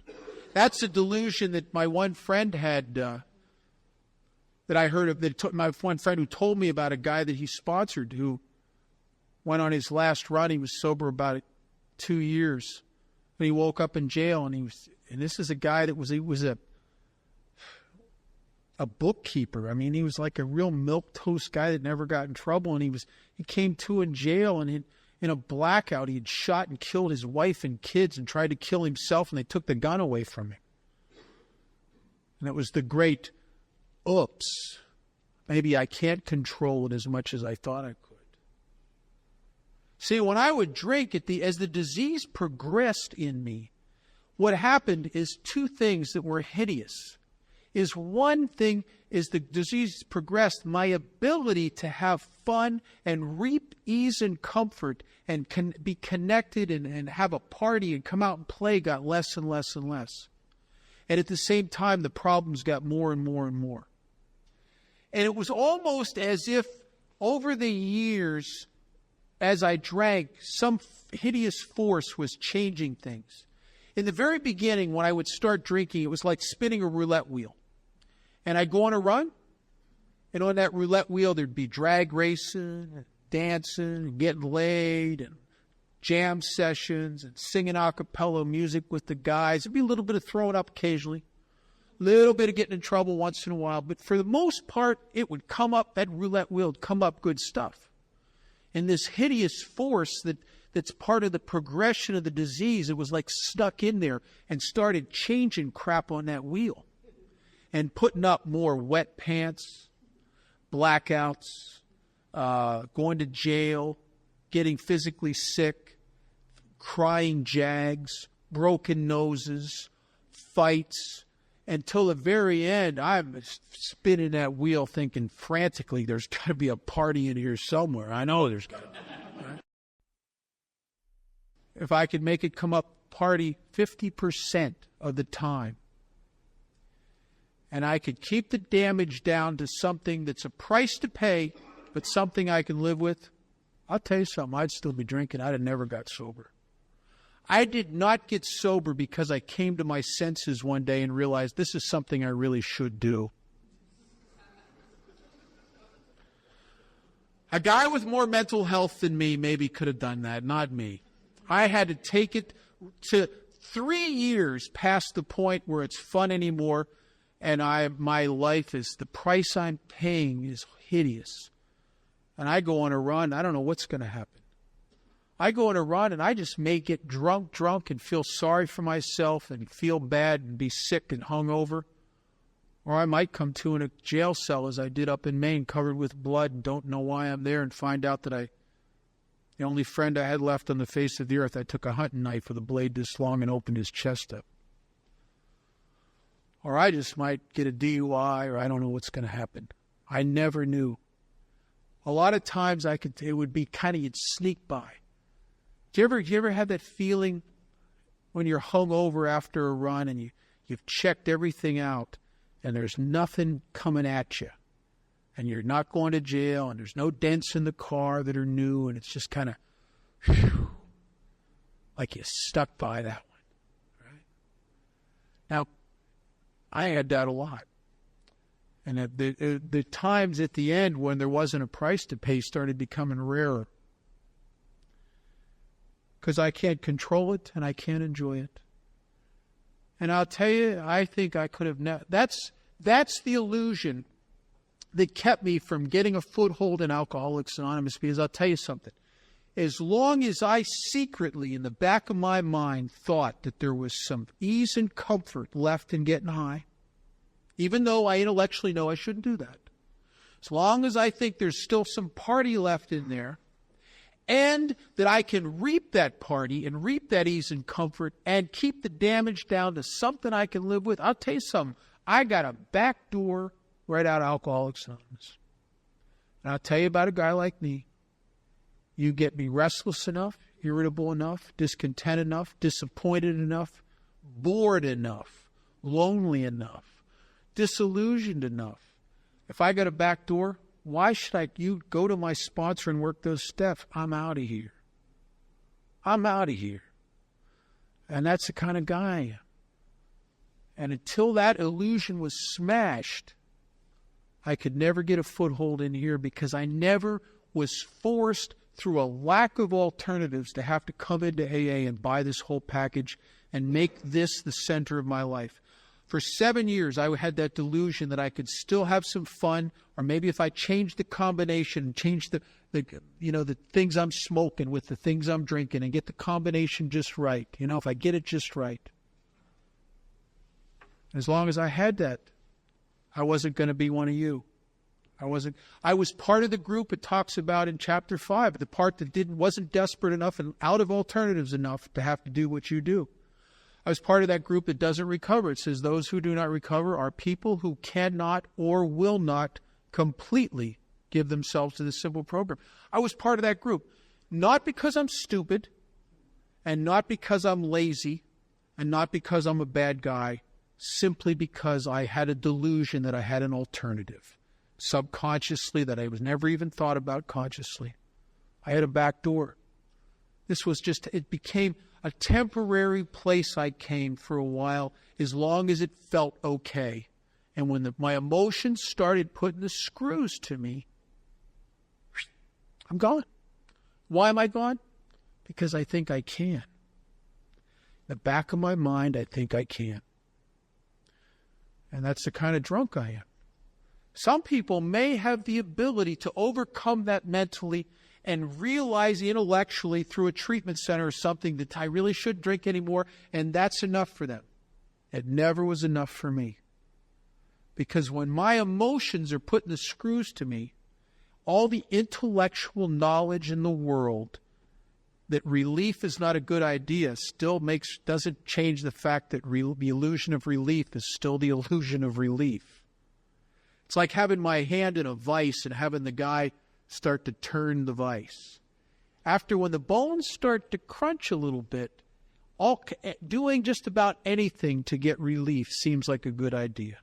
[SPEAKER 1] That's the delusion that my one friend had, that I heard of, my one friend who told me about a guy that he sponsored who went on his last run. He was sober about 2 years. And he woke up in jail, and this is a guy that was a bookkeeper. I mean, he was like a real milquetoast guy that never got in trouble, and he came to in jail, and in a blackout, he had shot and killed his wife and kids and tried to kill himself, and they took the gun away from him. And it was the great, oops, maybe I can't control it as much as I thought I could. See, when I would drink, as the disease progressed in me, what happened is 2 things that were hideous. One thing is the disease progressed, my ability to have fun and reap ease and comfort and be connected and have a party and come out and play got less and less and less. And at the same time, the problems got more and more and more. And it was almost as if over the years, as I drank, some hideous force was changing things. In the very beginning, when I would start drinking, it was like spinning a roulette wheel. And I'd go on a run, and on that roulette wheel, there'd be drag racing, dancing, getting laid, and jam sessions, and singing a cappella music with the guys. There'd be a little bit of throwing up occasionally, a little bit of getting in trouble once in a while. But for the most part, it would come up, that roulette wheel would come up good stuff. And this hideous force that's part of the progression of the disease, it was like stuck in there and started changing crap on that wheel and putting up more wet pants, blackouts, going to jail, getting physically sick, crying jags, broken noses, fights, until the very end. I'm spinning that wheel thinking frantically, there's got to be a party in here somewhere. I know there's got to be. Right? If I could make it come up party 50% of the time, and I could keep the damage down to something that's a price to pay, but something I can live with, I'll tell you something, I'd still be drinking. I'd have never got sober. I did not get sober because I came to my senses one day and realized this is something I really should do. A guy with more mental health than me maybe could have done that, not me. I had to take it to 3 years past the point where it's fun anymore, and my life is, the price I'm paying is hideous. And I go on a run, I don't know what's going to happen. I go on a run and I just may get drunk and feel sorry for myself and feel bad and be sick and hungover. Or I might come to in a jail cell as I did up in Maine, covered with blood, and don't know why I'm there, and find out that the only friend I had left on the face of the earth, I took a hunting knife with a blade this long and opened his chest up. Or I just might get a DUI, or I don't know what's going to happen. I never knew. A lot of times it would be kind of, you'd sneak by. Do you ever have that feeling when you're hungover after a run and you've checked everything out and there's nothing coming at you, and you're not going to jail, and there's no dents in the car that are new, and it's just kind of like you stuck by that one, right? Now, I had that a lot. And the times at the end when there wasn't a price to pay started becoming rarer. Because I can't control it and I can't enjoy it. And I'll tell you, I think I could have that's the illusion that kept me from getting a foothold in Alcoholics Anonymous, because I'll tell you something. As long as I secretly, in the back of my mind, thought that there was some ease and comfort left in getting high, even though I intellectually know I shouldn't do that, as long as I think there's still some party left in there, and that I can reap that party and reap that ease and comfort and keep the damage down to something I can live with, I'll tell you something. I got a back door right out of Alcoholics Anonymous. And I'll tell you about a guy like me. You get me restless enough, irritable enough, discontent enough, disappointed enough, bored enough, lonely enough, disillusioned enough. If I got a back door, why should you go to my sponsor and work those steps? I'm out of here. I'm out of here. And that's the kind of guy I am. And until that illusion was smashed, I could never get a foothold in here, because I never was forced through a lack of alternatives to have to come into AA and buy this whole package and make this the center of my life. For 7 years, I had that delusion that I could still have some fun, or maybe if I changed the combination, change the things I'm smoking with the things I'm drinking, and get the combination just right. If I get it just right. As long as I had that, I wasn't going to be one of you. I was part of the group it talks about in chapter 5, the part that wasn't desperate enough and out of alternatives enough to have to do what you do. I was part of that group that doesn't recover. It says those who do not recover are people who cannot or will not completely give themselves to the simple program. I was part of that group, not because I'm stupid, and not because I'm lazy, and not because I'm a bad guy, simply because I had a delusion that I had an alternative, subconsciously, that I was never even thought about consciously. I had a back door. It became a temporary place I came for a while, as long as it felt okay. And when my emotions started putting the screws to me, I'm gone. Why am I gone? Because I think I can. In the back of my mind, I think I can. And that's the kind of drunk I am. Some people may have the ability to overcome that mentally and realize intellectually through a treatment center or something that I really shouldn't drink anymore, and that's enough for them. It never was enough for me. Because when my emotions are putting the screws to me, all the intellectual knowledge in the world that relief is not a good idea still doesn't change the fact that the illusion of relief is still the illusion of relief. It's like having my hand in a vise and having the guy start to turn the vise. After when the bones start to crunch a little bit, doing just about anything to get relief seems like a good idea.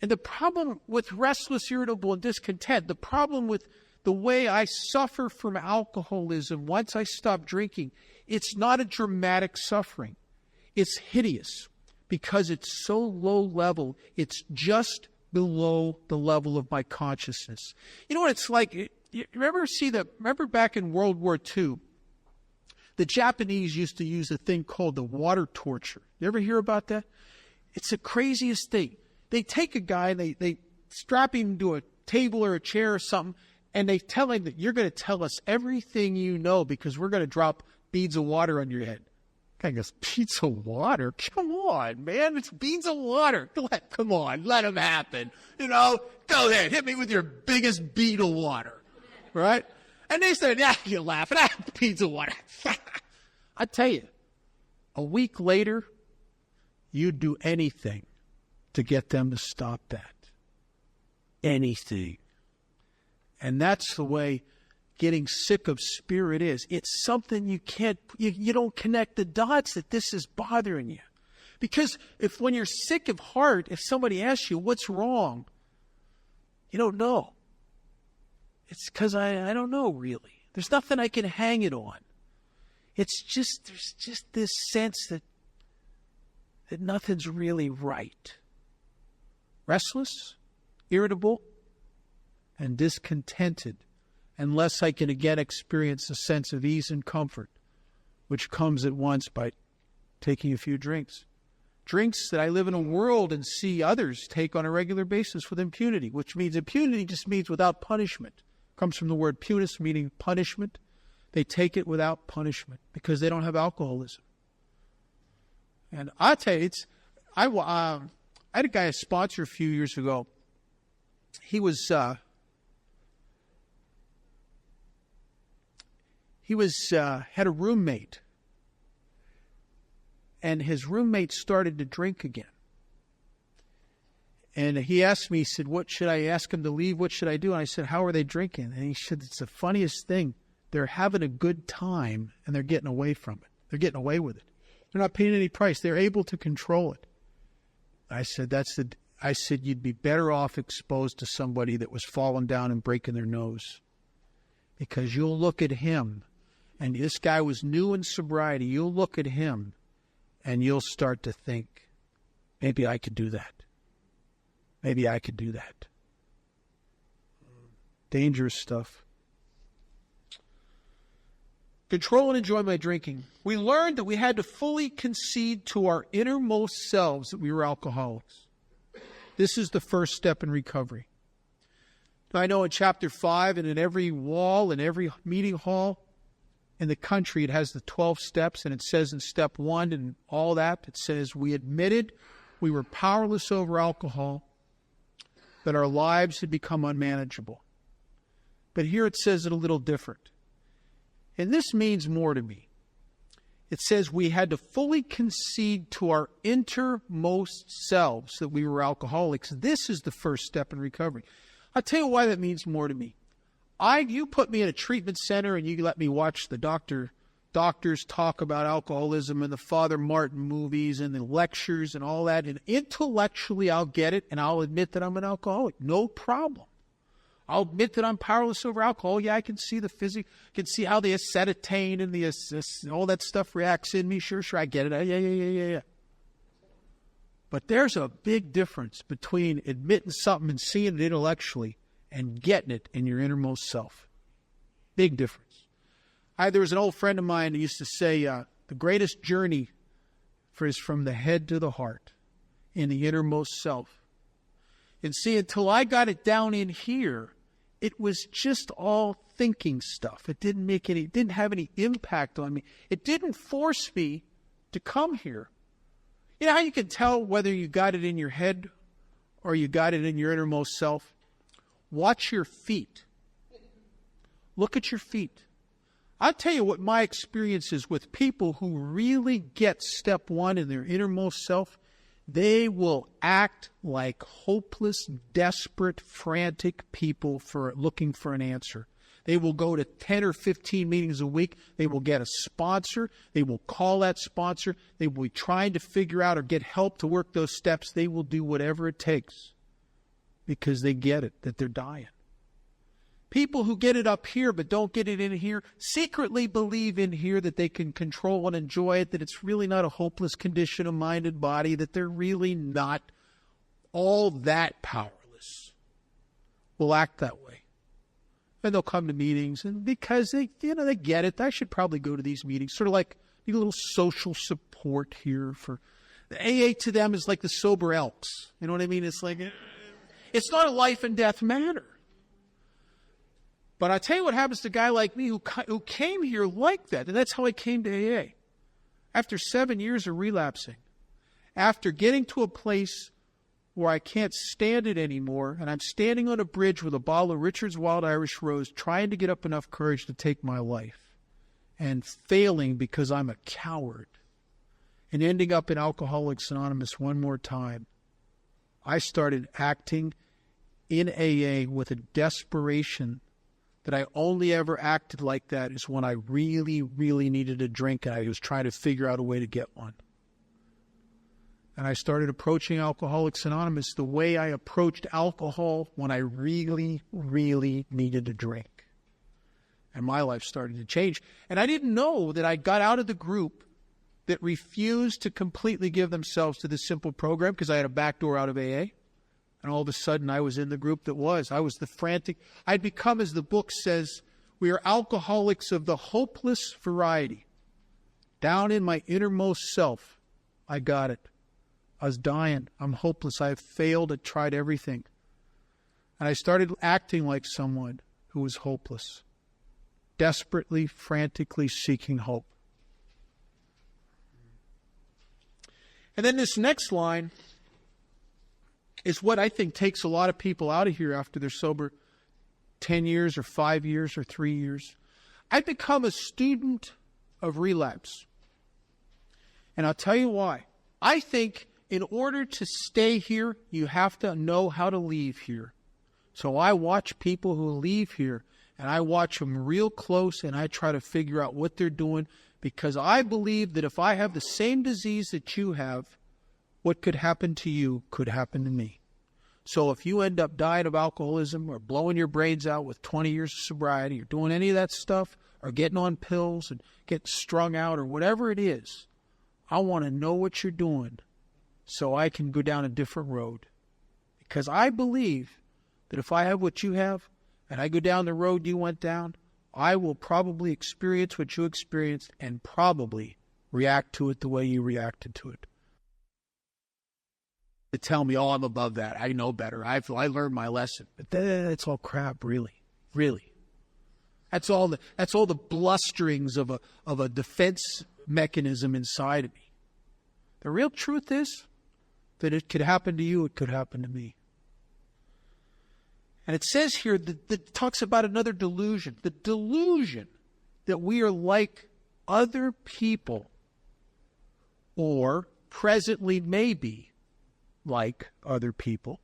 [SPEAKER 1] And the problem with restless, irritable, and discontent, the problem with the way I suffer from alcoholism once I stop drinking, it's not a dramatic suffering. It's hideous because it's so low level. It's just below the level of my consciousness. You know what it's like? You remember back in World War II, the Japanese used to use a thing called the water torture. You ever hear about that? It's the craziest thing. They take a guy, they strap him to a table or a chair or something, and they tell him that you're going to tell us everything you know because we're going to drop beads of water on your head. Guy goes, beads of water? Come on, man. It's beads of water. Come on, let them happen. Go ahead. Hit me with your biggest bead of water. Right? And they said, yeah, you're laughing. Beads of water. I tell you, a week later, you'd do anything to get them to stop that. Anything. And that's the way getting sick of spirit is. It's something you don't connect the dots that this is bothering you. Because when you're sick of heart, if somebody asks you what's wrong, you don't know. It's because I don't know really. There's nothing I can hang it on. There's just this sense that nothing's really right. Restless, irritable, and discontented, unless I can again experience a sense of ease and comfort, which comes at once by taking a few drinks. Drinks that I live in a world and see others take on a regular basis with impunity, which means impunity just means without punishment. It comes from the word punis, meaning punishment. They take it without punishment because they don't have alcoholism. And I tell you, I had a guy, a sponsor a few years ago. He had a roommate, and his roommate started to drink again. And he asked me, he said, what should I ask him to leave? What should I do? And I said, how are they drinking? And he said, it's the funniest thing. They're having a good time, and they're getting away from it. They're getting away with it. They're not paying any price. They're able to control it. I said, you'd be better off exposed to somebody that was falling down and breaking their nose. Because you'll look at him, and this guy was new in sobriety. You'll look at him, and you'll start to think, maybe I could do that. Maybe I could do that. Dangerous stuff. Control and enjoy my drinking. We learned that we had to fully concede to our innermost selves that we were alcoholics. This is the first step in recovery. I know in chapter 5 and in every wall, in every meeting hall in the country, it has the 12 steps, and it says in step 1 and all that, it says we admitted we were powerless over alcohol, that our lives had become unmanageable. But here it says it a little different. And this means more to me. It says we had to fully concede to our innermost selves that we were alcoholics. This is the first step in recovery. I'll tell you why that means more to me. You put me in a treatment center and you let me watch the doctors talk about alcoholism and the Father Martin movies and the lectures and all that. And intellectually I'll get it and I'll admit that I'm an alcoholic. No problem. I'll admit that I'm powerless over alcohol. Yeah, I can see the physics, can see how the acetylene and all that stuff reacts in me. Sure, I get it. Yeah. But there's a big difference between admitting something and seeing it intellectually and getting it in your innermost self. Big difference. There was an old friend of mine who used to say, the greatest journey is from the head to the heart, in the innermost self. And see, until I got it down in here, it was just all thinking stuff. It didn't have any impact on me. It didn't force me to come here. You know how you can tell whether you got it in your head or you got it in your innermost self? Watch your feet. Look at your feet. I'll tell you what my experience is with people who really get step one in their innermost self. They will act like hopeless, desperate, frantic people looking for an answer. They will go to 10 or 15 meetings a week. They will get a sponsor. They will call that sponsor. They will be trying to figure out or get help to work those steps. They will do whatever it takes because they get it, that they're dying. People who get it up here but don't get it in here secretly believe in here that they can control and enjoy it, that it's really not a hopeless condition of mind and body, that they're really not all that powerless. Will act that way. And they'll come to meetings, and because they get it, I should probably go to these meetings. Sort of like a little social support here for the AA. To them is like the sober Elks. You know what I mean? It's like it's not a life and death matter. But I tell you what happens to a guy like me who came here like that, and that's how I came to AA. After 7 years of relapsing, after getting to a place where I can't stand it anymore, and I'm standing on a bridge with a bottle of Richard's Wild Irish Rose trying to get up enough courage to take my life, and failing because I'm a coward, and ending up in Alcoholics Anonymous one more time, I started acting in AA with a desperation that I only ever acted like that is when I really, really needed a drink and I was trying to figure out a way to get one. And I started approaching Alcoholics Anonymous the way I approached alcohol when I really, really needed a drink. And my life started to change. And I didn't know that I got out of the group that refused to completely give themselves to this simple program because I had a back door out of AA. And all of a sudden, I was in the group that was. I was the frantic. I'd become, as the book says, we are alcoholics of the hopeless variety. Down in my innermost self, I got it. I was dying. I'm hopeless. I have failed. I tried everything. And I started acting like someone who was hopeless, desperately, frantically seeking hope. And then this next line is what I think takes a lot of people out of here after they're sober 10 years or 5 years or 3 years. I've become a student of relapse. And I'll tell you why. I think in order to stay here, you have to know how to leave here. So I watch people who leave here, and I watch them real close, and I try to figure out what they're doing, because I believe that if I have the same disease that you have, what could happen to you could happen to me. So if you end up dying of alcoholism or blowing your brains out with 20 years of sobriety or doing any of that stuff or getting on pills and getting strung out or whatever it is, I want to know what you're doing so I can go down a different road. Because I believe that if I have what you have and I go down the road you went down, I will probably experience what you experienced and probably react to it the way you reacted to it. To tell me, oh, I'm above that. I know better. I learned my lesson. But that's all crap, really. Really. That's all the blusterings of a defense mechanism inside of me. The real truth is that it could happen to you, it could happen to me. And it says here that it talks about another delusion. The delusion that we are like other people, or presently maybe like other people,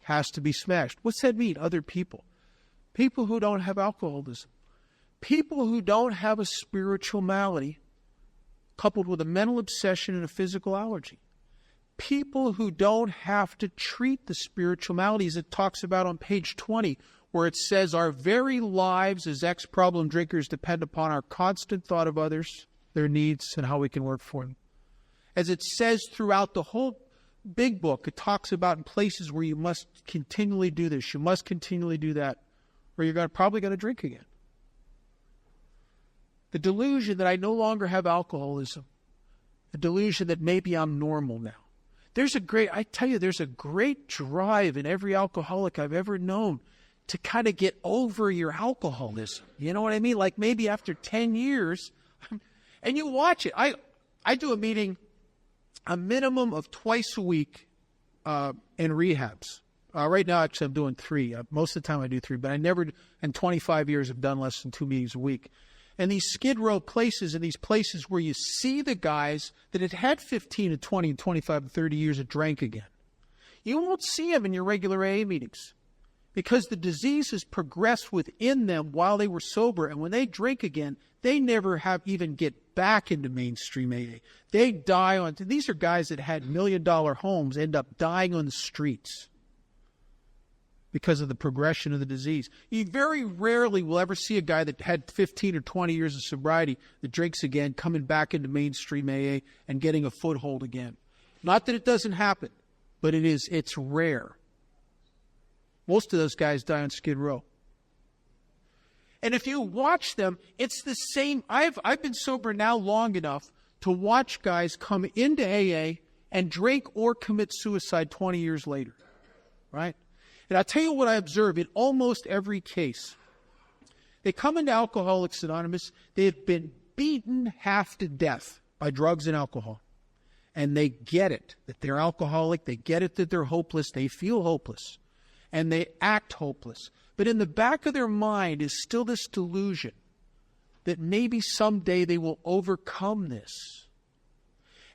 [SPEAKER 1] has to be smashed. What's that mean, other people? People who don't have alcoholism. People who don't have a spiritual malady coupled with a mental obsession and a physical allergy. People who don't have to treat the spiritual maladies it talks about on page 20, where it says our very lives as ex-problem drinkers depend upon our constant thought of others, their needs, and how we can work for them. As it says throughout the whole big book. It talks about in places where you must continually do this, you must continually do that, or you're probably going to drink again. The delusion that I no longer have alcoholism, the delusion that maybe I'm normal now. I tell you, there's a great drive in every alcoholic I've ever known to kind of get over your alcoholism. You know what I mean? Like maybe after 10 years, and you watch it. I do a meeting a minimum of twice a week in rehabs. Right now, actually, I'm doing 3. Most of the time I do 3, but I never, in 25 years, have done less than 2 meetings a week. And these skid row places and these places where you see the guys that had 15 and 20 and 25 and 30 years of drank again. You won't see them in your regular AA meetings because the disease has progressed within them while they were sober. And when they drink again, they never even get back into mainstream AA. They die on, these are guys that had $1 million homes, end up dying on the streets because of the progression of the disease. You very rarely will ever see a guy that had 15 or 20 years of sobriety that drinks again, coming back into mainstream AA and getting a foothold again. Not that it doesn't happen, but it's rare. Most of those guys die on Skid Row. And if you watch them, it's the same. I've been sober now long enough to watch guys come into AA and drink or commit suicide 20 years later, right? And I'll tell you what I observe in almost every case. They come into Alcoholics Anonymous, they have been beaten half to death by drugs and alcohol. And they get it, that they're alcoholic, they get it that they're hopeless, they feel hopeless, and they act hopeless. But in the back of their mind is still this delusion that maybe someday they will overcome this.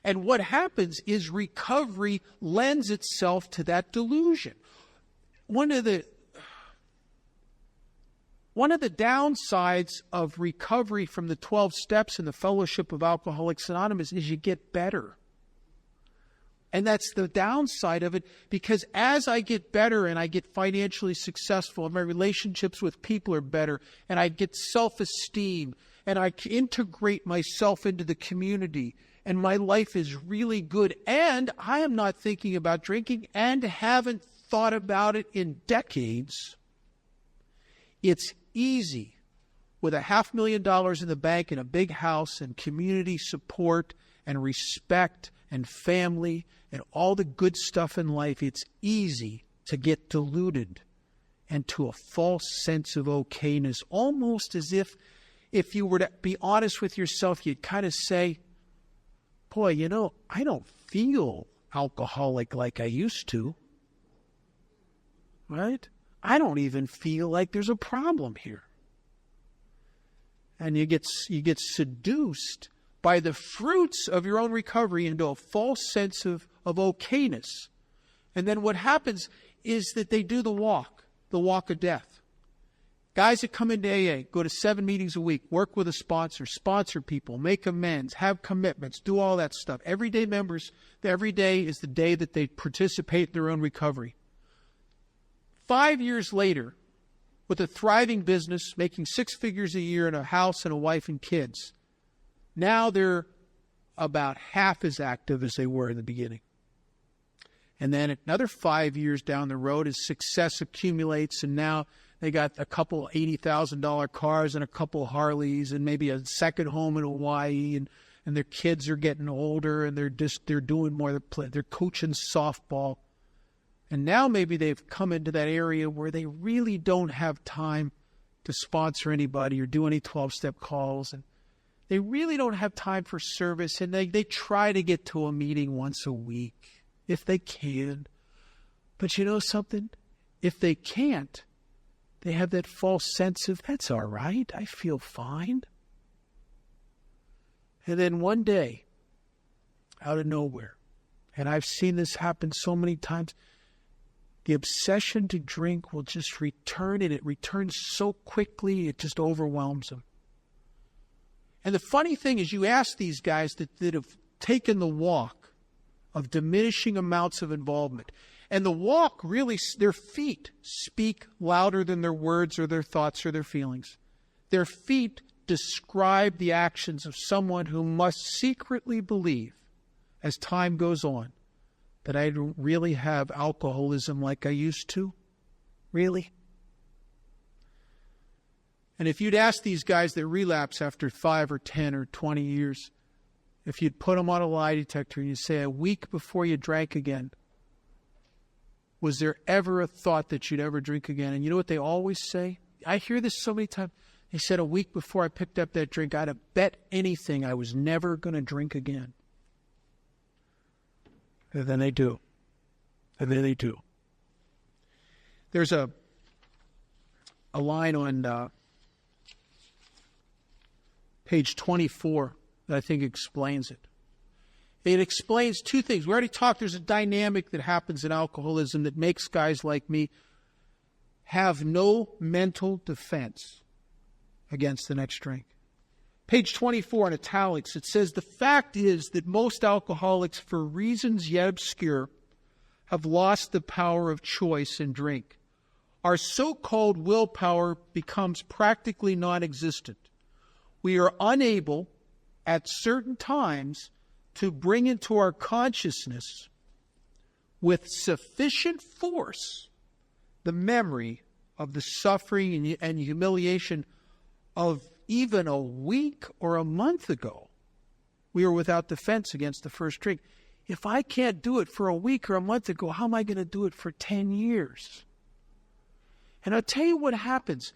[SPEAKER 1] And what happens is recovery lends itself to that delusion. One of the downsides of recovery from the 12 steps in the Fellowship of Alcoholics Anonymous is you get better. And that's the downside of it, because as I get better and I get financially successful and my relationships with people are better and I get self-esteem and I integrate myself into the community and my life is really good and I am not thinking about drinking and haven't thought about it in decades, it's easy with $500,000 in the bank and a big house and community support and respect and family and all the good stuff in life, it's easy to get deluded into a false sense of okayness, almost as if you were to be honest with yourself, you'd kind of say, boy, I don't feel alcoholic like I used to, right? I don't even feel like there's a problem here. And you get seduced by the fruits of your own recovery into a false sense of okayness. And then what happens is that they do the walk of death. Guys that come into AA, go to 7 meetings a week, work with a sponsor people, make amends, have commitments, do all that stuff. Everyday members, every day is the day that they participate in their own recovery. 5 years later, with a thriving business, making 6 figures a year and a house and a wife and kids, now they're about half as active as they were in the beginning. And then another 5 years down the road, as success accumulates, and now they got a couple $80,000 cars and a couple Harleys and maybe a second home in Hawaii, and their kids are getting older and they're doing more. They're coaching softball. And now maybe they've come into that area where they really don't have time to sponsor anybody or do any 12-step calls. And they really don't have time for service. And they try to get to a meeting once a week if they can. But you know something? If they can't, they have that false sense of, that's all right, I feel fine. And then one day, out of nowhere, and I've seen this happen so many times, the obsession to drink will just return, and it returns so quickly, it just overwhelms them. And the funny thing is, you ask these guys that have taken the walk of diminishing amounts of involvement, and the walk really, their feet speak louder than their words or their thoughts or their feelings. Their feet describe the actions of someone who must secretly believe, as time goes on, that I don't really have alcoholism like I used to? Really? And if you'd ask these guys that relapse after 5 or 10 or 20 years, if you'd put them on a lie detector and you say a week before you drank again, was there ever a thought that you'd ever drink again? And you know what they always say? I hear this so many times. They said a week before I picked up that drink, I'd have bet anything I was never going to drink again. And then they do. And then they do. There's a line on page 24 that I think explains it. It explains two things. We already talked, there's a dynamic that happens in alcoholism that makes guys like me have no mental defense against the next drink. Page 24 in italics, it says, the fact is that most alcoholics, for reasons yet obscure, have lost the power of choice in drink. Our so-called willpower becomes practically non-existent. We are unable, at certain times, to bring into our consciousness with sufficient force the memory of the suffering and humiliation of even a week or a month ago. We were without defense against the first drink. If I can't do it for a week or a month ago, how am I going to do it for 10 years? And I'll tell you what happens.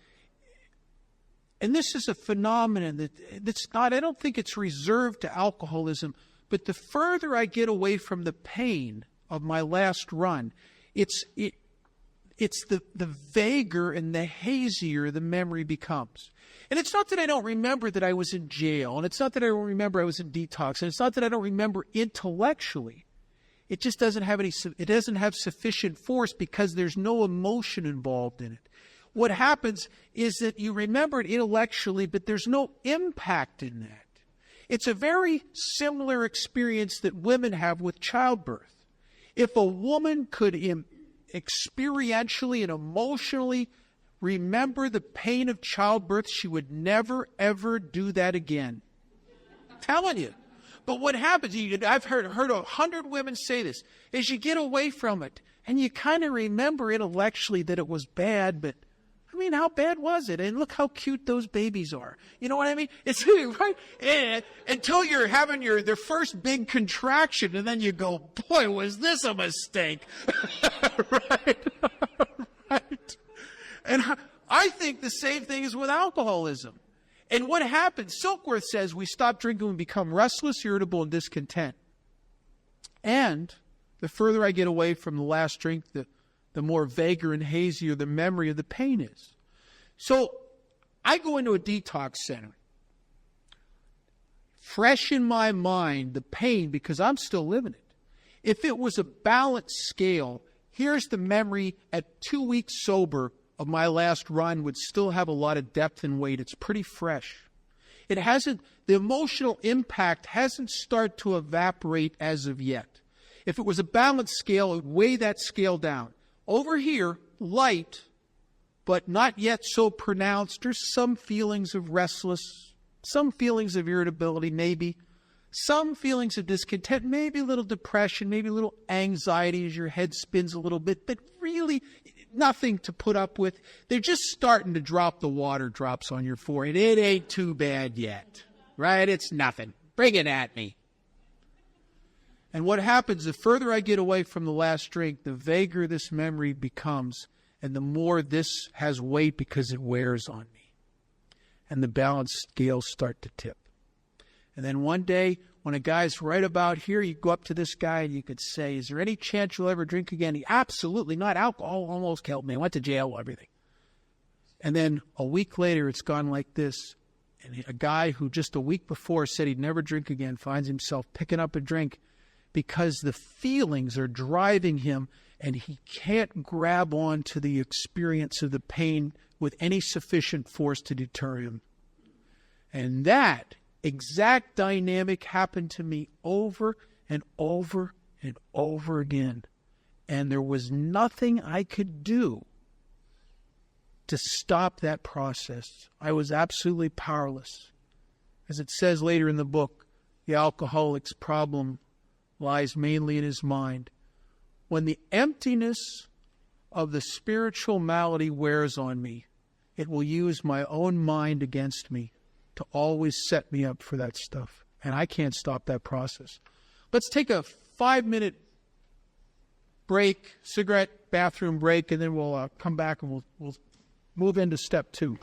[SPEAKER 1] And this is a phenomenon that's not, I don't think it's reserved to alcoholism, but the further I get away from the pain of my last run, it's the vaguer and the hazier the memory becomes. And it's not that I don't remember that I was in jail, and it's not that I don't remember I was in detox, and it's not that I don't remember intellectually. It just doesn't have sufficient force because there's no emotion involved in it. What happens is that you remember it intellectually, but there's no impact in that. It's a very similar experience that women have with childbirth. If a woman could experientially and emotionally remember the pain of childbirth, she would never, ever do that again. I'm telling you. But what happens, I've heard 100 women say this, is you get away from it, and you kind of remember intellectually that it was bad, but I mean, how bad was it? And look how cute those babies are. You know what I mean? It's right. And until you're having their first big contraction, and then you go, boy, was this a mistake? Right? Right. And I think the same thing is with alcoholism. And what happens, Silkworth says, we stop drinking and become restless, irritable, and discontent. And the further I get away from the last drink, the more vaguer and hazier the memory of the pain is. So I go into a detox center, fresh in my mind, the pain, because I'm still living it. If it was a balanced scale, here's the memory at 2 weeks sober of my last run would still have a lot of depth and weight. It's pretty fresh. The emotional impact hasn't started to evaporate as of yet. If it was a balanced scale, it would weigh that scale down. Over here, light, but not yet so pronounced. There's some feelings of restless, some feelings of irritability, maybe, some feelings of discontent, maybe a little depression, maybe a little anxiety as your head spins a little bit, but really nothing to put up with. They're just starting to drop the water drops on your forehead. It ain't too bad yet, right? It's nothing. Bring it at me. And what happens, the further I get away from the last drink, the vaguer this memory becomes, and the more this has weight because it wears on me. And the balance scales start to tip. And then one day, when a guy's right about here, you go up to this guy and you could say, is there any chance you'll ever drink again? He, absolutely not. Alcohol almost killed me. I went to jail, everything. And then a week later, it's gone like this. And a guy who just a week before said he'd never drink again finds himself picking up a drink because the feelings are driving him and he can't grab on to the experience of the pain with any sufficient force to deter him. And that exact dynamic happened to me over and over and over again. And there was nothing I could do to stop that process. I was absolutely powerless. As it says later in the book, the alcoholic's problem lies mainly in his mind. when the emptiness of the spiritual malady wears on me, it will use my own mind against me to always set me up for that stuff. And I can't stop that process. Let's take a 5-minute break, cigarette, bathroom break, and then we'll come back and we'll move into step 2.